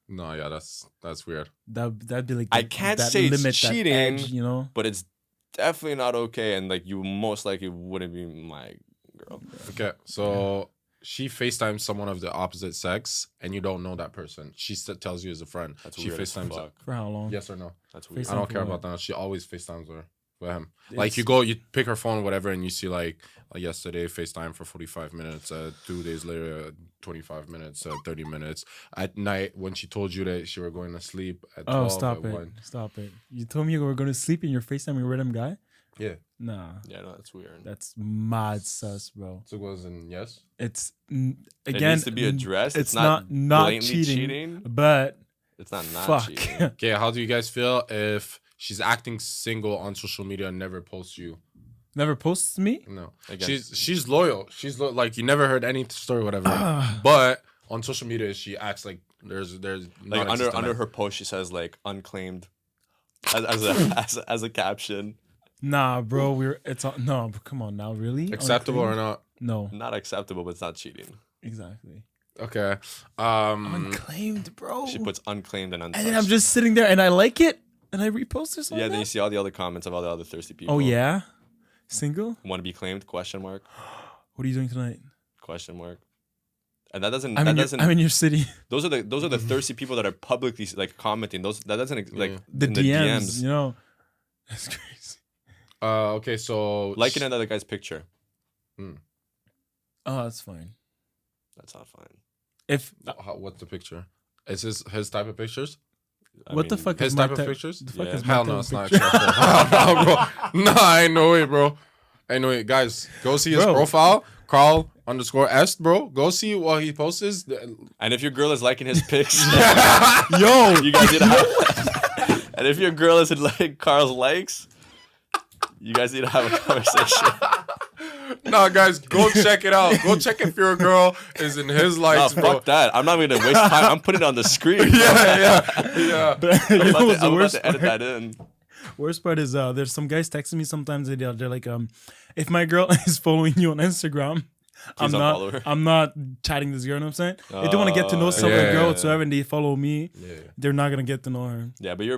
No, yeah, that's weird.
That'd be like
I can't
that
say it's
limit, that
cheating,
edge, you know.
But it's definitely not okay, and like you most likely wouldn't be my girl.
Okay, so she FaceTimes someone of the opposite sex, and you don't know that person. She tells you as a friend.
That's
She
weird as
FaceTimes.
fuck.
For how long?
Yes or no?
That's weird.
I don't care
for
about
what?
that. She always FaceTimes her with him.
It's-
Like you pick her phone, whatever, and you see like yesterday FaceTime for 45 minutes. 2 days later, 25 minutes, 30 minutes. At night, when she told you that she were going to sleep at 12,
Oh, stop
at
it!
1.
Stop it! You told me you were going to sleep in your FaceTime a random guy.
Yeah.
Nah,
Yeah, no, that's weird.
that's mad sus, bro.
So it goes in yes.
It's
It
again.
needs to be addressed.
It's not
blatantly
cheating, but
It's not
fuck.
cheating.
Okay, how do you guys feel if she's acting single on social media and never posts you?
Never posts me.
No,
Again.
she's loyal. Like you never heard any story, whatever. But on social media, she acts like there's
Like
non-existent
under
man.
her post, she says like unclaimed as a caption.
Nah, bro. It's all, no. But come on now, really?
acceptable or
Unclaimed?
not?
No,
Not acceptable, but it's not cheating.
exactly.
Okay.
Unclaimed, bro.
She puts unclaimed and untouched.
and then I'm just sitting there and I like it and I repost this.
yeah. Then you see all the other comments of all the other thirsty people.
Oh yeah, single.
Want to be claimed? Question mark.
What are you doing tonight?
Question mark. And that doesn't.
I'm
that
in your,
doesn't.
I'm in your city.
Those are the thirsty people that are publicly like commenting. That doesn't like
The
in
DMs, you know. That's crazy.
Okay, so
liking another guy's picture.
Oh, that's fine.
That's not fine.
If
What's the picture? Is his type of pictures?
I
what the
mean,
fuck
His
is my
type of pictures?
The fuck
Yeah.
is my
Hell
type
no,
of
it's not
picture?
acceptable. No, bro. No, I ain't no way, bro. Ain't no way. Guys, go see his
Bro.
profile. Carl_est, bro. Go see what he posts.
And if your girl is liking his pics,
Yo,
you guys need to have. And if your girl isn't like Carl's likes, you guys need to have a conversation.
No, guys, go check it out. Go check if your girl is in his
No,
likes, bro.
fuck that. I'm not gonna waste time. I'm putting it on the screen. bro.
Yeah.
you
I'm
know
about
what's
to, I'm
the
about
worst
to edit
part?
that in.
Worst part is there's some guys texting me sometimes. They're like, if my girl is following you on Instagram,
Please unfollow her.
I'm not chatting this girl. You know what I'm saying? If they want to get to know some
yeah.
girl whatsoever and they follow me,
Yeah.
they're not gonna get to know her.
Yeah, but you're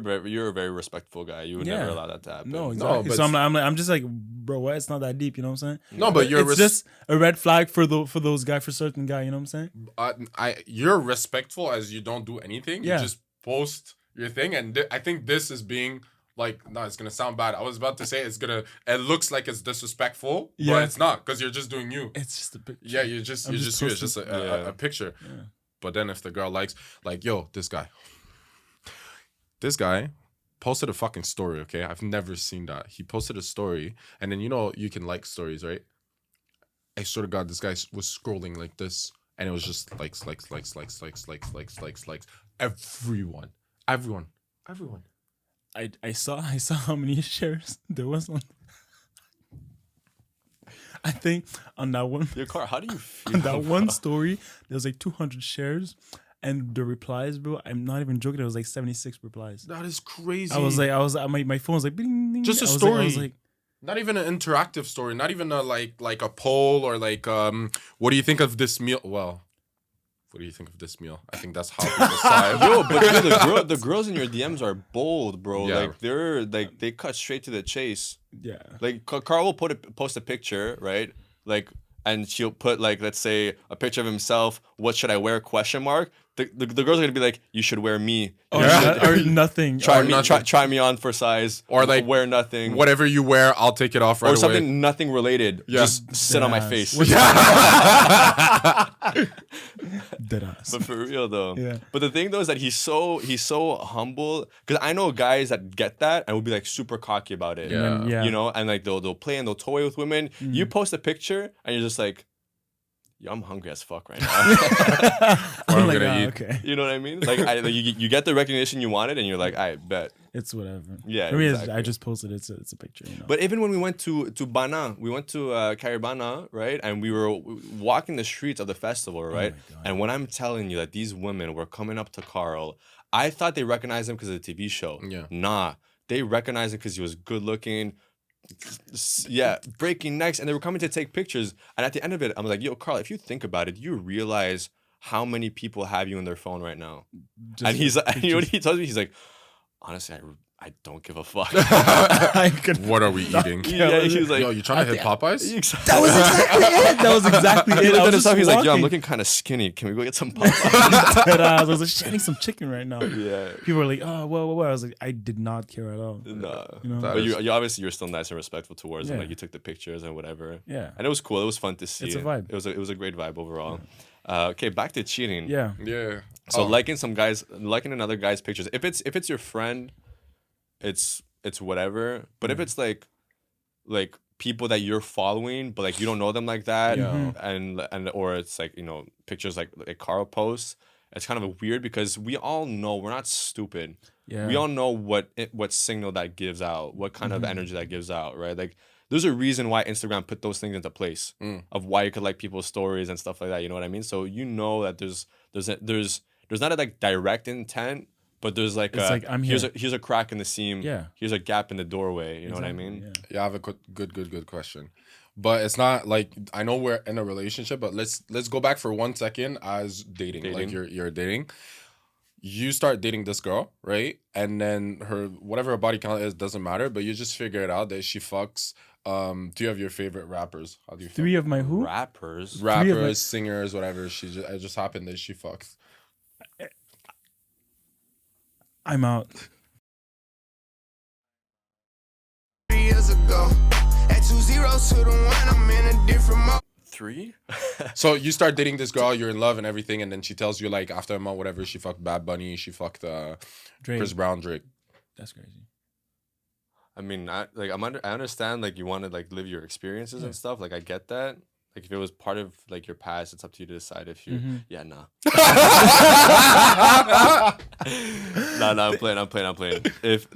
a very respectful guy. You would
Yeah.
never allow that to happen.
No, exactly.
but-
So I'm just like, bro, what? It's not that deep. You know what I'm saying?
No, but you're
it's just a red flag for those guys, for certain guy. You know what I'm saying?
you're respectful as you don't do anything.
Yeah.
You just post your thing, and I think this is being like, no, it's gonna sound bad. I was about to say it looks like it's disrespectful,
Yeah.
but it's not because you're just doing you.
It's just a picture.
Yeah, you're just
I'm
you.
just
It's just
Yeah.
a picture.
Yeah.
But then if the girl likes, like, yo, this guy posted a fucking story. Okay, I've never seen that. He posted a story, and then you can like stories, right? I swear to God, this guy was scrolling like this, and it was just likes. Everyone.
I saw how many shares there was on. I think on that one,
Your car. How do you feel?
on that one story, there was like 200 shares, and the replies, bro. I'm not even joking. There was like 76 replies.
That is crazy.
My phone was like, bing, ding.
Just a
I was
story.
I was like,
Not even an interactive story. Not even a like a poll or like what do you think of this meal? Well, what do you think of this meal? I think that's how people decide.
Yo, but the girls in your DMs are bold, bro.
Yeah.
Like they cut straight to the chase.
yeah.
Like Carl will post a picture, right? Like, and she'll put like, let's say, a picture of himself. What should I wear? Question mark. The girls are gonna be like, you should wear me.
Or nothing.
Try me on for size.
Or like
wear nothing.
Whatever you wear, I'll take it off right away.
Or something nothing related.
Yeah.
Just sit on my
Deadass.
face.
Deadass.
But for real though.
Yeah.
But the thing though is that he's so humble. Because I know guys that get that and will be like super cocky about it.
Yeah.
And then,
You know, and like they'll play and they'll toy with women. You post a picture and you're just like, yo, I'm hungry as fuck right now.
I'm
like,
gonna eat.
okay.
You know what I mean? Like, you get the recognition you wanted, and you're like, I bet.
It's whatever.
Yeah,
For me,
exactly.
I just posted it's a picture. You know.
But even when we went to Bana, we went to Caribana, right? And we were walking the streets of the festival, right?
my God.
And when I'm telling you that these women were coming up to Carl, I thought they recognized him because of the TV show.
Yeah.
Nah, they recognized him because he was good looking. Yeah, breaking necks, and they were coming to take pictures. And at the end of it, I'm like, yo, Carl, if you think about it, you realize how many people have you in their phone right now.
Just
And he's like, you know what
pictures.
he tells me? He's like, honestly, I don't give a fuck.
I could
What are we eating?
Yeah, he was like,
Yo, you trying to hit Popeyes?
that was exactly it.
That was exactly
He
it.
looked
I
at
was
himself. He's
just
like, yo, I'm
walking.
looking kind of skinny. Can we go get some Popeyes?
Deadass. I was like, shit, I need some chicken right now.
Yeah.
People were like, oh, what? I was like, I did not care at all.
No.
You know?
That
But
is-
you obviously you're still nice and respectful towards him.
Yeah.
Like you took the pictures and whatever.
Yeah.
And it was cool. It was fun to see.
It's a vibe.
It was a great vibe overall. Okay, back to cheating.
Yeah.
Yeah.
So liking another guy's pictures. If it's your friend, it's whatever. But if it's like people that you're following, but like you don't know them like that, and or it's like, you know, pictures like Carl posts, it's kind of weird because we all know we're not stupid.
Yeah.
We all know what signal that gives out, what kind of energy that gives out, right? Like there's a reason why Instagram put those things into place of why you could like people's stories and stuff like that. You know what I mean? So you know that there's not a like direct intent, but there's like
It's like, I'm here.
here's a crack in the seam.
Yeah.
Here's a gap in the doorway. You know what I
Exactly,
mean?
yeah.
Yeah, I have a good question. But it's not like, I know we're in a relationship, but let's go back for 1 second as dating. Like you're dating. You start dating this girl, right? And then whatever her body count is doesn't matter, but you just figure it out that she fucks. Do you have your favorite rappers? How do you
Three of my who?
Rappers.
rappers, singers, whatever? It just happened that she fucks.
I'm out.
3 years ago, at 2 zeros to the 1, I'm in a different mode.
3?
So you start dating this girl, you're in love and everything, and then she tells you like after a month, whatever, she fucked Bad Bunny, she fucked
Drake.
Chris Brown, Drake.
That's crazy.
I mean, I understand like you want to like live your experiences and stuff. Like I get that. Like if it was part of like your past, it's up to you to decide if you. Yeah, nah. No, I'm playing. If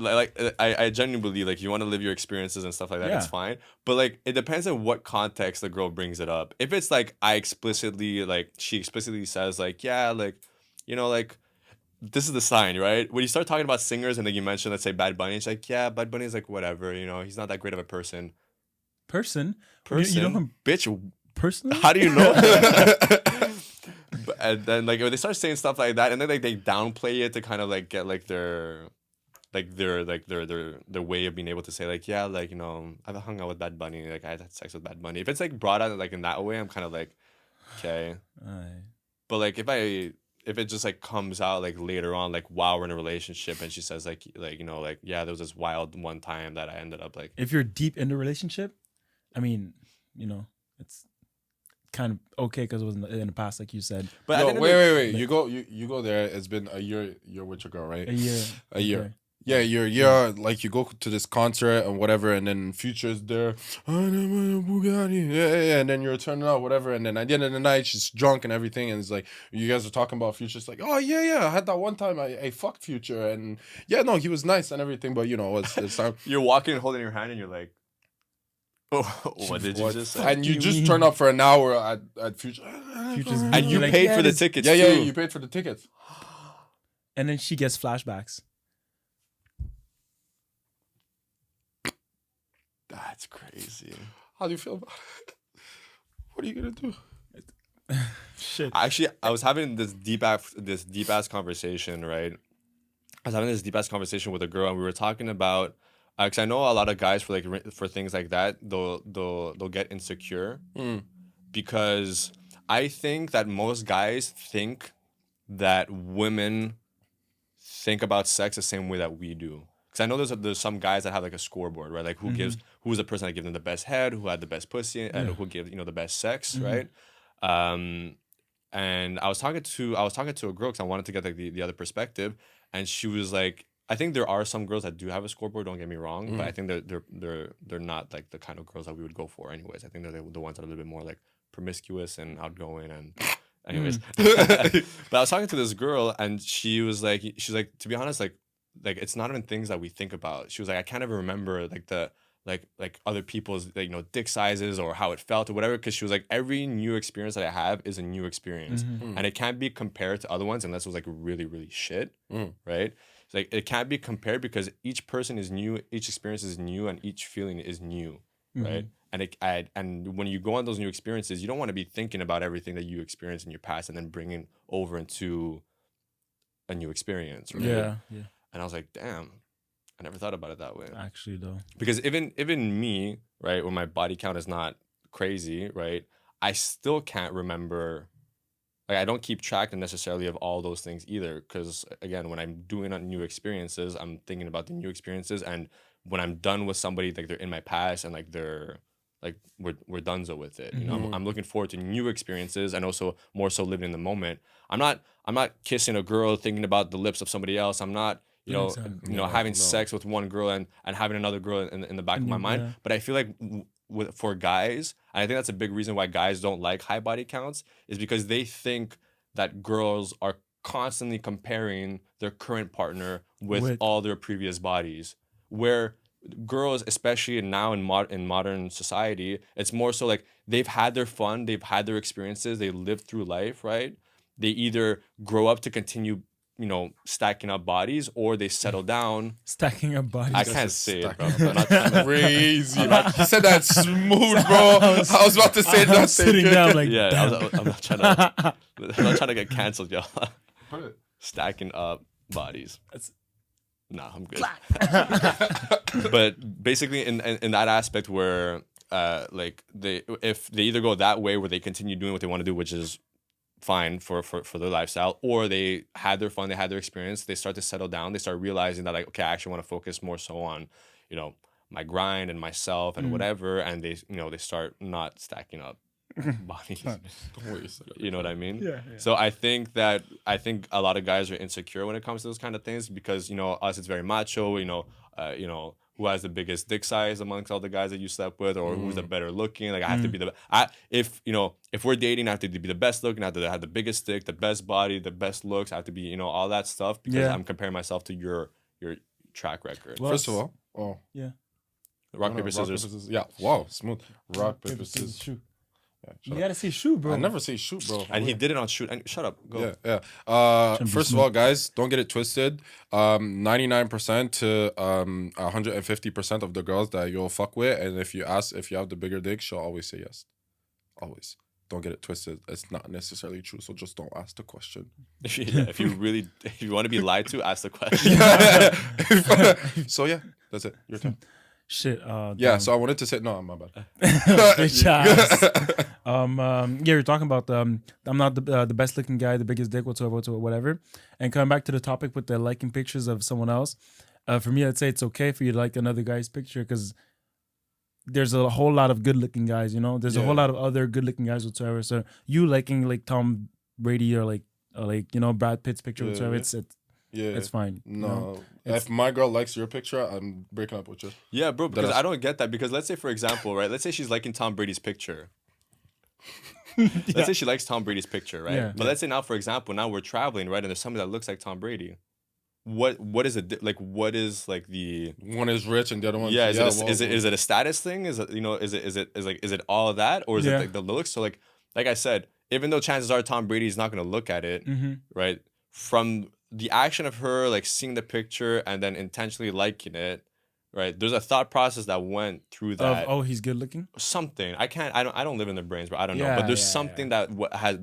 I genuinely believe like you want to live your experiences and stuff like that, it's
Yeah.
fine. But like it depends on what context the girl brings it up. If it's like she explicitly says like, yeah, like, you know, like this is the sign, right? When you start talking about singers and then you mention, let's say Bad Bunny, it's like, yeah, Bad Bunny's like whatever, you know, he's not that great of a person.
Person?
Person,
You know him
bitch.
personally?
How do you know? And then like when they start saying stuff like that, and then like they downplay it to kind of like get like their way of being able to say like, yeah, like, you know, I've hung out with Bad Bunny, like I had sex with Bad Bunny. If it's like brought out like in that way, I'm kind of like, okay.
Aye.
But like if it just like comes out like later on, like while we're in a relationship, and she says like you know, like, yeah, there was this wild one time that I ended up like,
If you're deep in the relationship, I mean, you know, it's kind of okay because it was in the past, like you said.
but
No,
at the end of
wait. You go there. It's been a year. You're with your girl, right?
A year.
A year.
Okay.
Yeah, you're like you go to this concert and whatever, and then Future's there, Bugatti, yeah, and then you're turning out whatever, and then at the end of the night she's drunk and everything, and it's like you guys are talking about Future. It's like, oh yeah, I had that one time I fucked Future, and yeah, no, he was nice and everything, but you know it's time.
you're walking and holding your hand and you're like, Oh, what did you just say?
And you
You
just
mean?
turn up for an hour at Future.
Futures
And you
like,
paid for the
this-
tickets
Yeah,
too.
you paid for the tickets.
And then she gets flashbacks.
That's crazy.
How do you feel about it? What are you gonna do?
Shit.
Actually, I was having this deep ass conversation, right? I was having this deep ass conversation with a girl, and we were talking about because I know a lot of guys for things like that, they'll get insecure because I think that most guys think that women think about sex the same way that we do. Because I know there's some guys that have like a scoreboard, right? Like who's the person that gives them the best head, who had the best pussy, and who gives the best sex, right? And I was talking to a girl because I wanted to get like the other perspective, and she was like, I think there are some girls that do have a scoreboard. Don't get me wrong, but I think they're not like the kind of girls that we would go for, anyways. I think they're the ones that are a little bit more like promiscuous and outgoing and. Anyways, but I was talking to this girl, and she's like, to be honest, like it's not even things that we think about. She was like, I can't ever remember like the like other people's like, dick sizes or how it felt or whatever, because she was like, every new experience that I have is a new experience, and it can't be compared to other ones unless it was like really really shit, right? It's like it can't be compared because each person is new, each experience is new, and each feeling is new, right? And when you go on those new experiences, you don't want to be thinking about everything that you experienced in your past and then bringing over into a new experience, right?
Yeah.
And I was like, damn, I never thought about it that way.
Actually, though.
Because even me, right, when my body count is not crazy, right, I still can't remember. Like I don't keep track necessarily of all those things either. Because again, when I'm doing new experiences, I'm thinking about the new experiences, and when I'm done with somebody, like they're in my past and like they're like we're donezo with it. I'm looking forward to new experiences and also more so living in the moment. I'm not kissing a girl thinking about the lips of somebody else. I'm not having sex with one girl and having another girl in the back of my mind. But I feel like for guys, and I think that's a big reason why guys don't like high body counts, is because they think that girls are constantly comparing their current partner with all their previous bodies, where girls, especially now in modern society, it's more so like they've had their fun, they've had their experiences, they lived through life, right? They either grow up to continue, stacking up bodies, or they settle down.
Stacking up bodies.
I can't say it, bro. I'm not trying to.
Crazy. You said that smooth, bro. I was about to say
I was sitting down like,
Yeah,
damn.
I'm not trying to get canceled, y'all. Stacking up bodies. Nah, I'm good. But basically, in that aspect where, if they either go that way where they continue doing what they want to do, which is fine for their lifestyle, or they had their fun, they had their experience, they start to settle down, they start realizing that like, okay, I actually want to focus more so on, my grind and myself and whatever, and they start not stacking up bodies. You know what I mean?
Yeah.
So I think a lot of guys are insecure when it comes to those kind of things because us, it's very macho. Who has the biggest dick size amongst all the guys that you slept with, or who's the better looking. Like I have to be if we're dating, I have to be the best looking. I have to have the biggest dick, the best body, the best looks. I have to be all that stuff because I'm comparing myself to your track record.
Well, first of all,
rock paper scissors.
Yeah. Wow, smooth. Rock paper scissors.
Shoot.
Yeah,
You gotta say shoot, bro.
I never say shoot, bro.
And he did it on shoot. And shut up. Go.
Yeah. First of all, guys, don't get it twisted. 99% to 150% of the girls that you'll fuck with, and if you have the bigger dick, she'll always say yes. Always. Don't get it twisted. It's not necessarily true, so just don't ask the question.
If you want to be lied to, ask the question.
So yeah, that's it. Your turn.
Shit.
Yeah. So I wanted to say no. My bad.
Bitch ass. You're talking about I'm not the best looking guy, the biggest dick, whatever. And coming back to the topic with the liking pictures of someone else, for me, I'd say it's okay for you to like another guy's picture because there's a whole lot of good looking guys. There's a whole lot of other good looking guys whatsoever. So you liking like Tom Brady or like Brad Pitt's picture whatsoever, it's fine.
No. If my girl likes your picture, I'm breaking up with you.
Yeah, bro, because I don't get that. Because let's say, for example, right? Let's say she's liking Tom Brady's picture. Let's say she likes Tom Brady's picture, right?
Yeah.
But let's say now, for example, now we're traveling, right? And there's somebody that looks like Tom Brady. what is it like? What is like the
One is rich and the other one.
yeah? Is it a status thing? Is it is it all of that, or is it like the looks? So like I said, even though chances are Tom Brady is not gonna look at it, right? From the action of her like seeing the picture and then intentionally liking it, right? There's a thought process that went through that.
Oh, he's good looking.
Something I don't live in their brains, but I don't know. But there's something that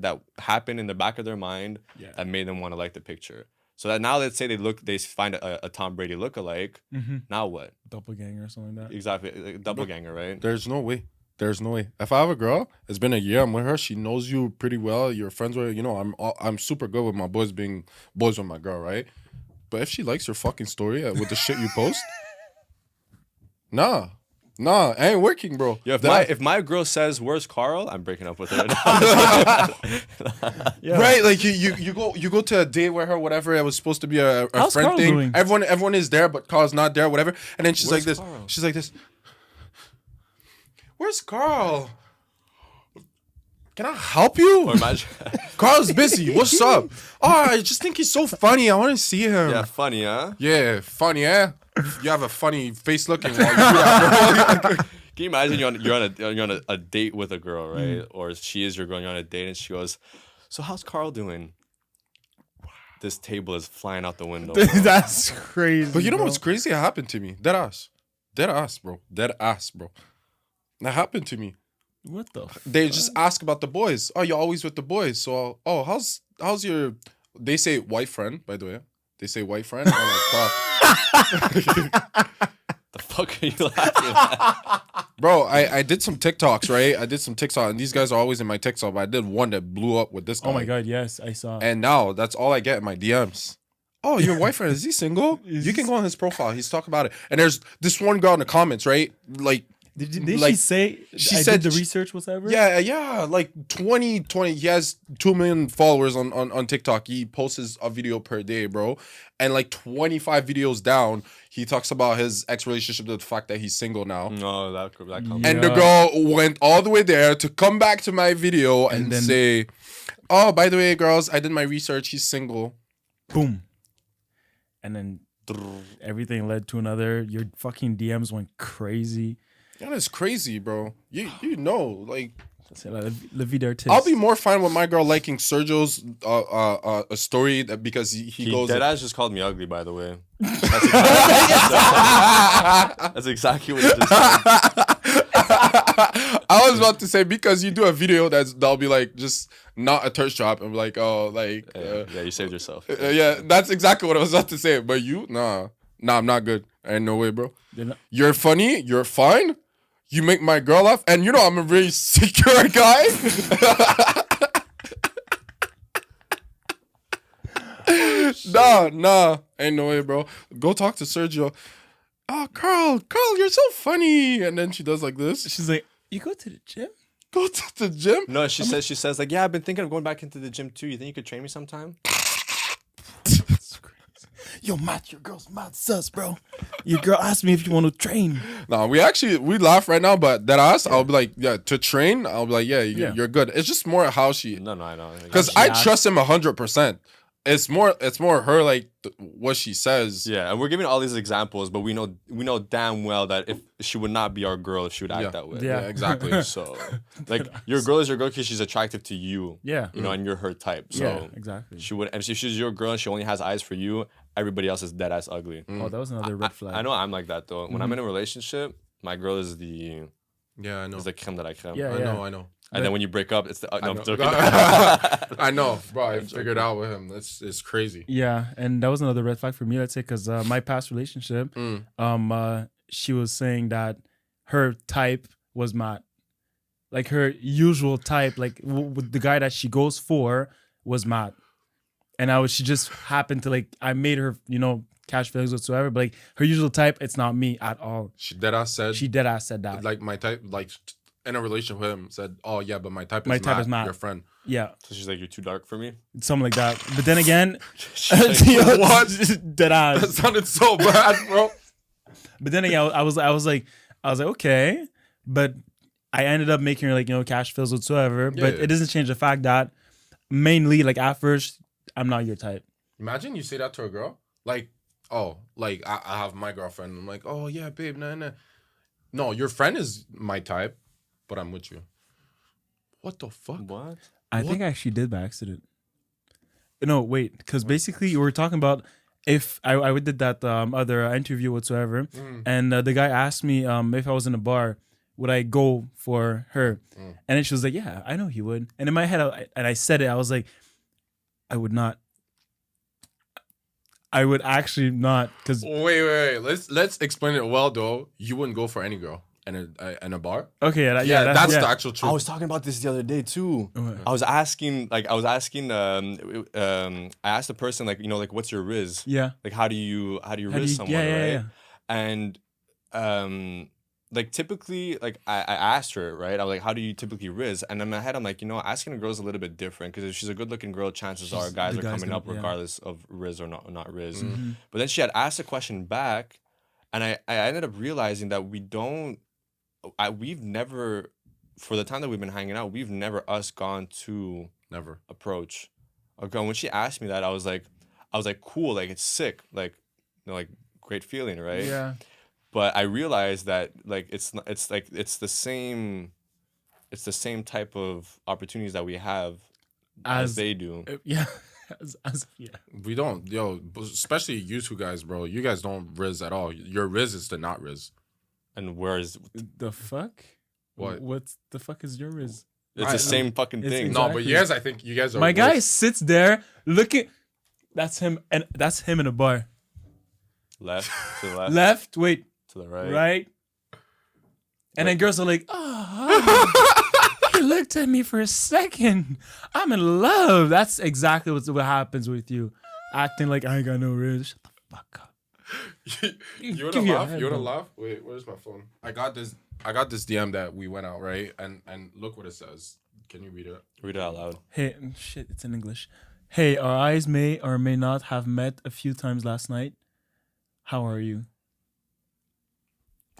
that happened in the back of their mind that made them want to like the picture. So that now let's say they find a Tom Brady lookalike. Now what?
Doppelganger or something like that.
Exactly, like doppelganger, right?
There's no way. There's no way. If I have a girl, it's been a year. I'm with her. She knows you pretty well. You're friends with her. You know, I'm super good with my boys being boys with my girl, right? But if she likes your fucking story with the shit you post, nah, ain't working, bro.
Yeah, if my girl says where's Carl, I'm breaking up with her.
Right, like you go to a date with her, whatever. It was supposed to be a
How's
friend
Carl
thing.
doing?
Everyone is there, but Carl's not there, whatever. And then she's
Where's
like this.
Carl?
She's like this. Where's Carl? Can I help you?
Or imagine,
Carl's busy. What's up? Oh, I just think he's so funny. I want to see him.
yeah, funny, huh?
Yeah, funny, eh? You have a funny face looking while you do that, bro.
Can you imagine you're on a date with a girl, right? Or she is your girl. You're on a date, and she goes, "So how's Carl doing?" This table is flying out the window. Bro.
That's crazy.
But you know
bro.
what's crazy? It happened to me. Dead ass, bro. Dead ass, bro. That happened to me.
What the?
They just ask about the boys. Oh, you're always with the boys. So, oh, how's your? They say white friend, by the way. They say white friend. I'm like,
The fuck are you laughing at?
bro, I did some TikToks, right? I did some TikTok, and these guys are always in my TikTok. But I did one that blew up with this guy.
Oh my god, yes, I saw.
And now that's all I get in my DMs. Oh, your boyfriend, is he single? You can go on his profile. He's talking about it. And there's this one girl in the comments, right? Like,
Did
like,
she say?
she
I
said
did the research, whatever.
yeah, like 20. He has 2 million followers on TikTok. He posts a video per day, bro. And like 25 videos down, he talks about his ex-relationship, the fact that he's single now.
No, that comes.
Yeah.
And the girl went all the way there to come back to my video and
then-
say, oh, by the way, girls, I did my research. He's single.
Boom. And then everything led to another. Your fucking DMs went crazy.
Yeah, that's crazy, bro. You know, like,
La vie d'artiste.
I'll be more fine with my girl liking Sergio's a story that because he goes.
Deadass just called me ugly, by the way. That's exactly what he just said.
I was about to say because you do a video that'll be like just not a thirst trap and be like, oh, like
Yeah, you saved yourself.
yeah, that's exactly what I was about to say. But you, nah, I'm not good. Ain't no way, bro. You're funny. You're fine. You make my girl laugh, and you know I'm a very secure guy. Nah, ain't no way, bro. Go talk to Sergio. Oh, Carl, you're so funny. And then she does like this.
She's like, you go to the gym?
Go to the gym.
No, she says like, yeah, I've been thinking of going back into the gym too. You think you could train me sometime?
Yo, Matt, your girl's mad sus, bro. Your girl asked me if you want to train.
No, we laugh right now, but that ass, I'll be like, yeah, to train, I'll be like, yeah, you're good. It's just more how she,
No, I know.
because I trust him 100%. It's more her like what she says.
Yeah, and we're giving all these examples, but we know damn well that if she would not be our girl if she would act that way.
Yeah.
Yeah, exactly.
So, like, your girl is your girl because she's attractive to you.
Yeah.
You know, and you're her type. So
Yeah, exactly.
she would, and if she's your girl and she only has eyes for you, everybody else is dead ass ugly.
Oh, that was another red flag.
I know I'm like that though. When I'm in a relationship, my girl is the
Yeah, I know.
creme that I creme.
Yeah.
I know.
And then when you break up, it's the no, I'm joking.
I know, bro. I figured out with him. It's crazy.
Yeah, and that was another red flag for me, let's say, because my past relationship, she was saying that her type was Matt. Like her usual type, like with the guy that she goes for was Matt. And she just happened to I made her, catch feelings whatsoever, but her usual type, it's not me at all.
She deadass
said that.
Like my type, in a relationship with him, said, oh yeah, but my type is Matt, your friend.
Yeah.
So she's like, you're too dark for me?
Something like that. But then again,
What?
Deadass.
That sounded so bad, bro.
But then again, I was like, okay, but I ended up making her cash feels whatsoever.
Yeah,
but it doesn't change the fact that mainly at first, I'm not your type.
Imagine you say that to a girl. Like Oh, like I have my girlfriend. I'm like, oh yeah, babe, nah. No, your friend is my type, but I'm with you. What the fuck?
What?
I think I actually did by accident. No, wait, because basically we were talking about if I did that other interview whatsoever, and the guy asked me if I was in a bar, would I go for her? And then she was like, yeah, I know he would. And in my head, I said it, I was like, I would not. I would actually not, because
Wait. Let's explain it well though. You wouldn't go for any girl in a bar.
okay,
That's the actual truth.
I was talking about this the other day too. I asked the person like, you know, like, what's your riz?
Yeah.
Like, how do you riz someone, right?
Yeah.
And like typically, like I asked her, right? I was like, how do you typically riz? And in my head, I'm like, you know, asking a girl is a little bit different because if she's a good looking girl, chances are guys are coming up regardless of riz or not riz. But then she had asked a question back, and I ended up realizing that we've never, for the time that we've been hanging out, we've never gone to
Never.
approach. Okay, when she asked me that, I was like, cool, like it's sick, like, you know, like great feeling, right?
Yeah.
But I realized that like it's the same type of opportunities that we have as they do.
Yeah. Yeah.
We don't, especially you two guys, bro. You guys don't riz at all. Your riz is to not riz.
And whereas
The fuck?
What?
What's the fuck is your riz?
it's the same fucking
It's
thing.
No, but you guys, I think you guys are.
My guy
worse.
sits there looking. That's him, and that's him in a bar.
Left to the left,
Left, wait,
to the right.
right. And then girls are like, oh, he looked at me for a second. I'm in love. That's exactly what happens with you. Acting like I ain't got no riz. Shut the fuck up.
You wanna
Give your
laugh?
head,
You wanna
bro.
laugh? Wait, where's my phone? I got this DM that we went out, right? And look what it says. Can you read it?
Read it out loud.
Hey, shit, it's in English. Hey, our eyes may or may not have met a few times last night. How are you?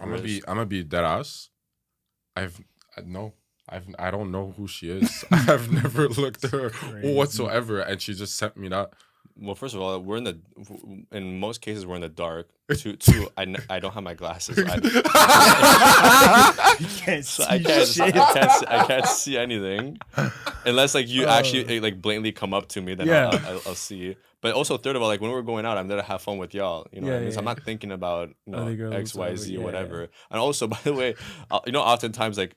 I'm gonna be dead ass. I don't know who she is. I've never looked at her whatsoever, and she just sent me that.
Well, first of all, in most cases we're in the dark. Two, I don't have my glasses. I can't see anything unless like you actually like blatantly come up to me. Then I'll see. But also, third of all, like when we're going out, I'm there to have fun with y'all. You know what I mean? So I'm not thinking about
Other girls,
X, Y, Z,
whatever.
whatever. And also, by the way, oftentimes like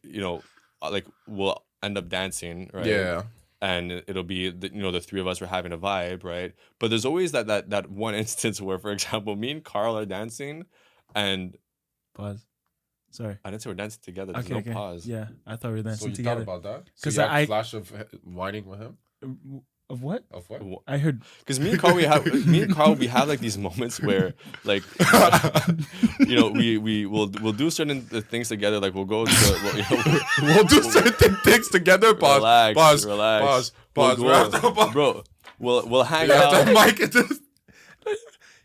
like we'll end up dancing, right?
Yeah.
And it'll be the three of us were having a vibe, right? But there's always that one instance where, for example, me and Carl are dancing, and
Pause. Sorry.
I didn't say we're dancing together. There's
Okay.
no pause.
Yeah, I thought we were
So
dancing
you
together.
thought about that? So
'Cause
you had
I-
a flash of whining with him?
Of what?
Of what?
I heard.
Because me and Carl, we have like these moments where, like, we'll do certain things together. Like we'll go to,
We'll do certain things together. Pause.
Relax,
Pause.
relax.
Pause. Pause.
Bro, we'll hang
You have
out.
to mic it.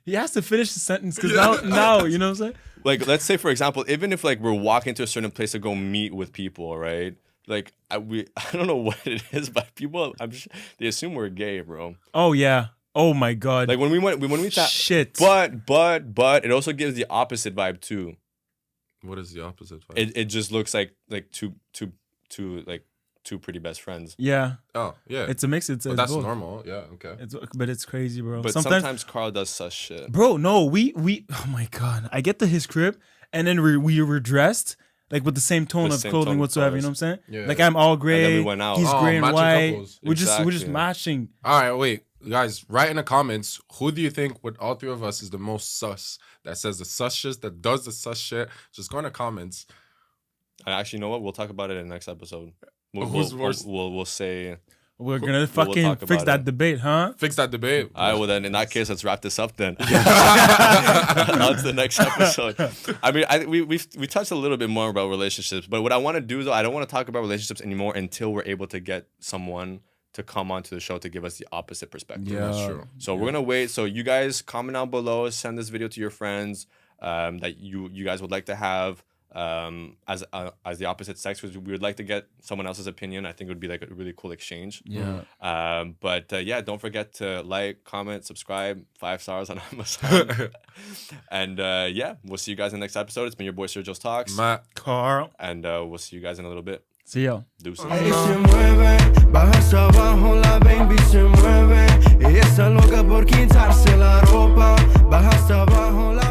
He has to finish the sentence because now, you know what I'm saying?
Like, let's say, for example, even if like we're walking to a certain place to go meet with people, right? Like I don't know what it is, but people, they assume we're gay, bro.
Oh yeah. Oh my god.
Like when we thought,
Shit.
but it also gives the opposite vibe too.
What is the opposite? Vibe?
It just looks like two pretty best friends.
Yeah.
Oh yeah.
It's a mix. It's
but that's
both.
normal. Yeah. Okay.
But it's crazy, bro.
But sometimes Carl does such shit.
Bro, no, we oh my god. I get to his crib and then we were dressed like with the same tone
The
of
same
clothing
tone of
whatsoever, you know
colors.
what I'm saying?
Yeah.
Like I'm all gray.
then we went out.
He's
Oh,
gray and
matching
white.
couples.
We're just
Exactly.
matching.
All right, wait, guys. Write in the comments who do you think, with all three of us, is the most sus? That says the sus shit. That does the sus shit. Just go in the comments.
And actually, you know what? We'll talk about it in the next episode.
Who's worse?
We'll say.
We're gonna
We'll
fucking
talk
fix
about
that
it.
debate, huh?
Fix that debate.
All right, well then, in that case, let's wrap this up then. On to the next episode. I mean, we touched a little bit more about relationships, but what I want to do, though, I don't want to talk about relationships anymore until we're able to get someone to come onto the show to give us the opposite perspective.
That's true.
So we're gonna wait. So you guys comment down below, send this video to your friends that you guys would like to have as the opposite sex, because we would like to get someone else's opinion. I think it would be like a really cool exchange.
Yeah.
But yeah, don't forget to like, comment, subscribe, 5 stars on Amazon. And yeah, we'll see you guys in the next episode. It's been your boy Sergio's Talks.
Matt.
Carl.
And we'll see you guys in a little bit.
See ya.
Deuces.
Ahí se mueve, baja hasta abajo, la baby se mueve. Ella está loca por quitarse la ropa, baja hasta abajo, la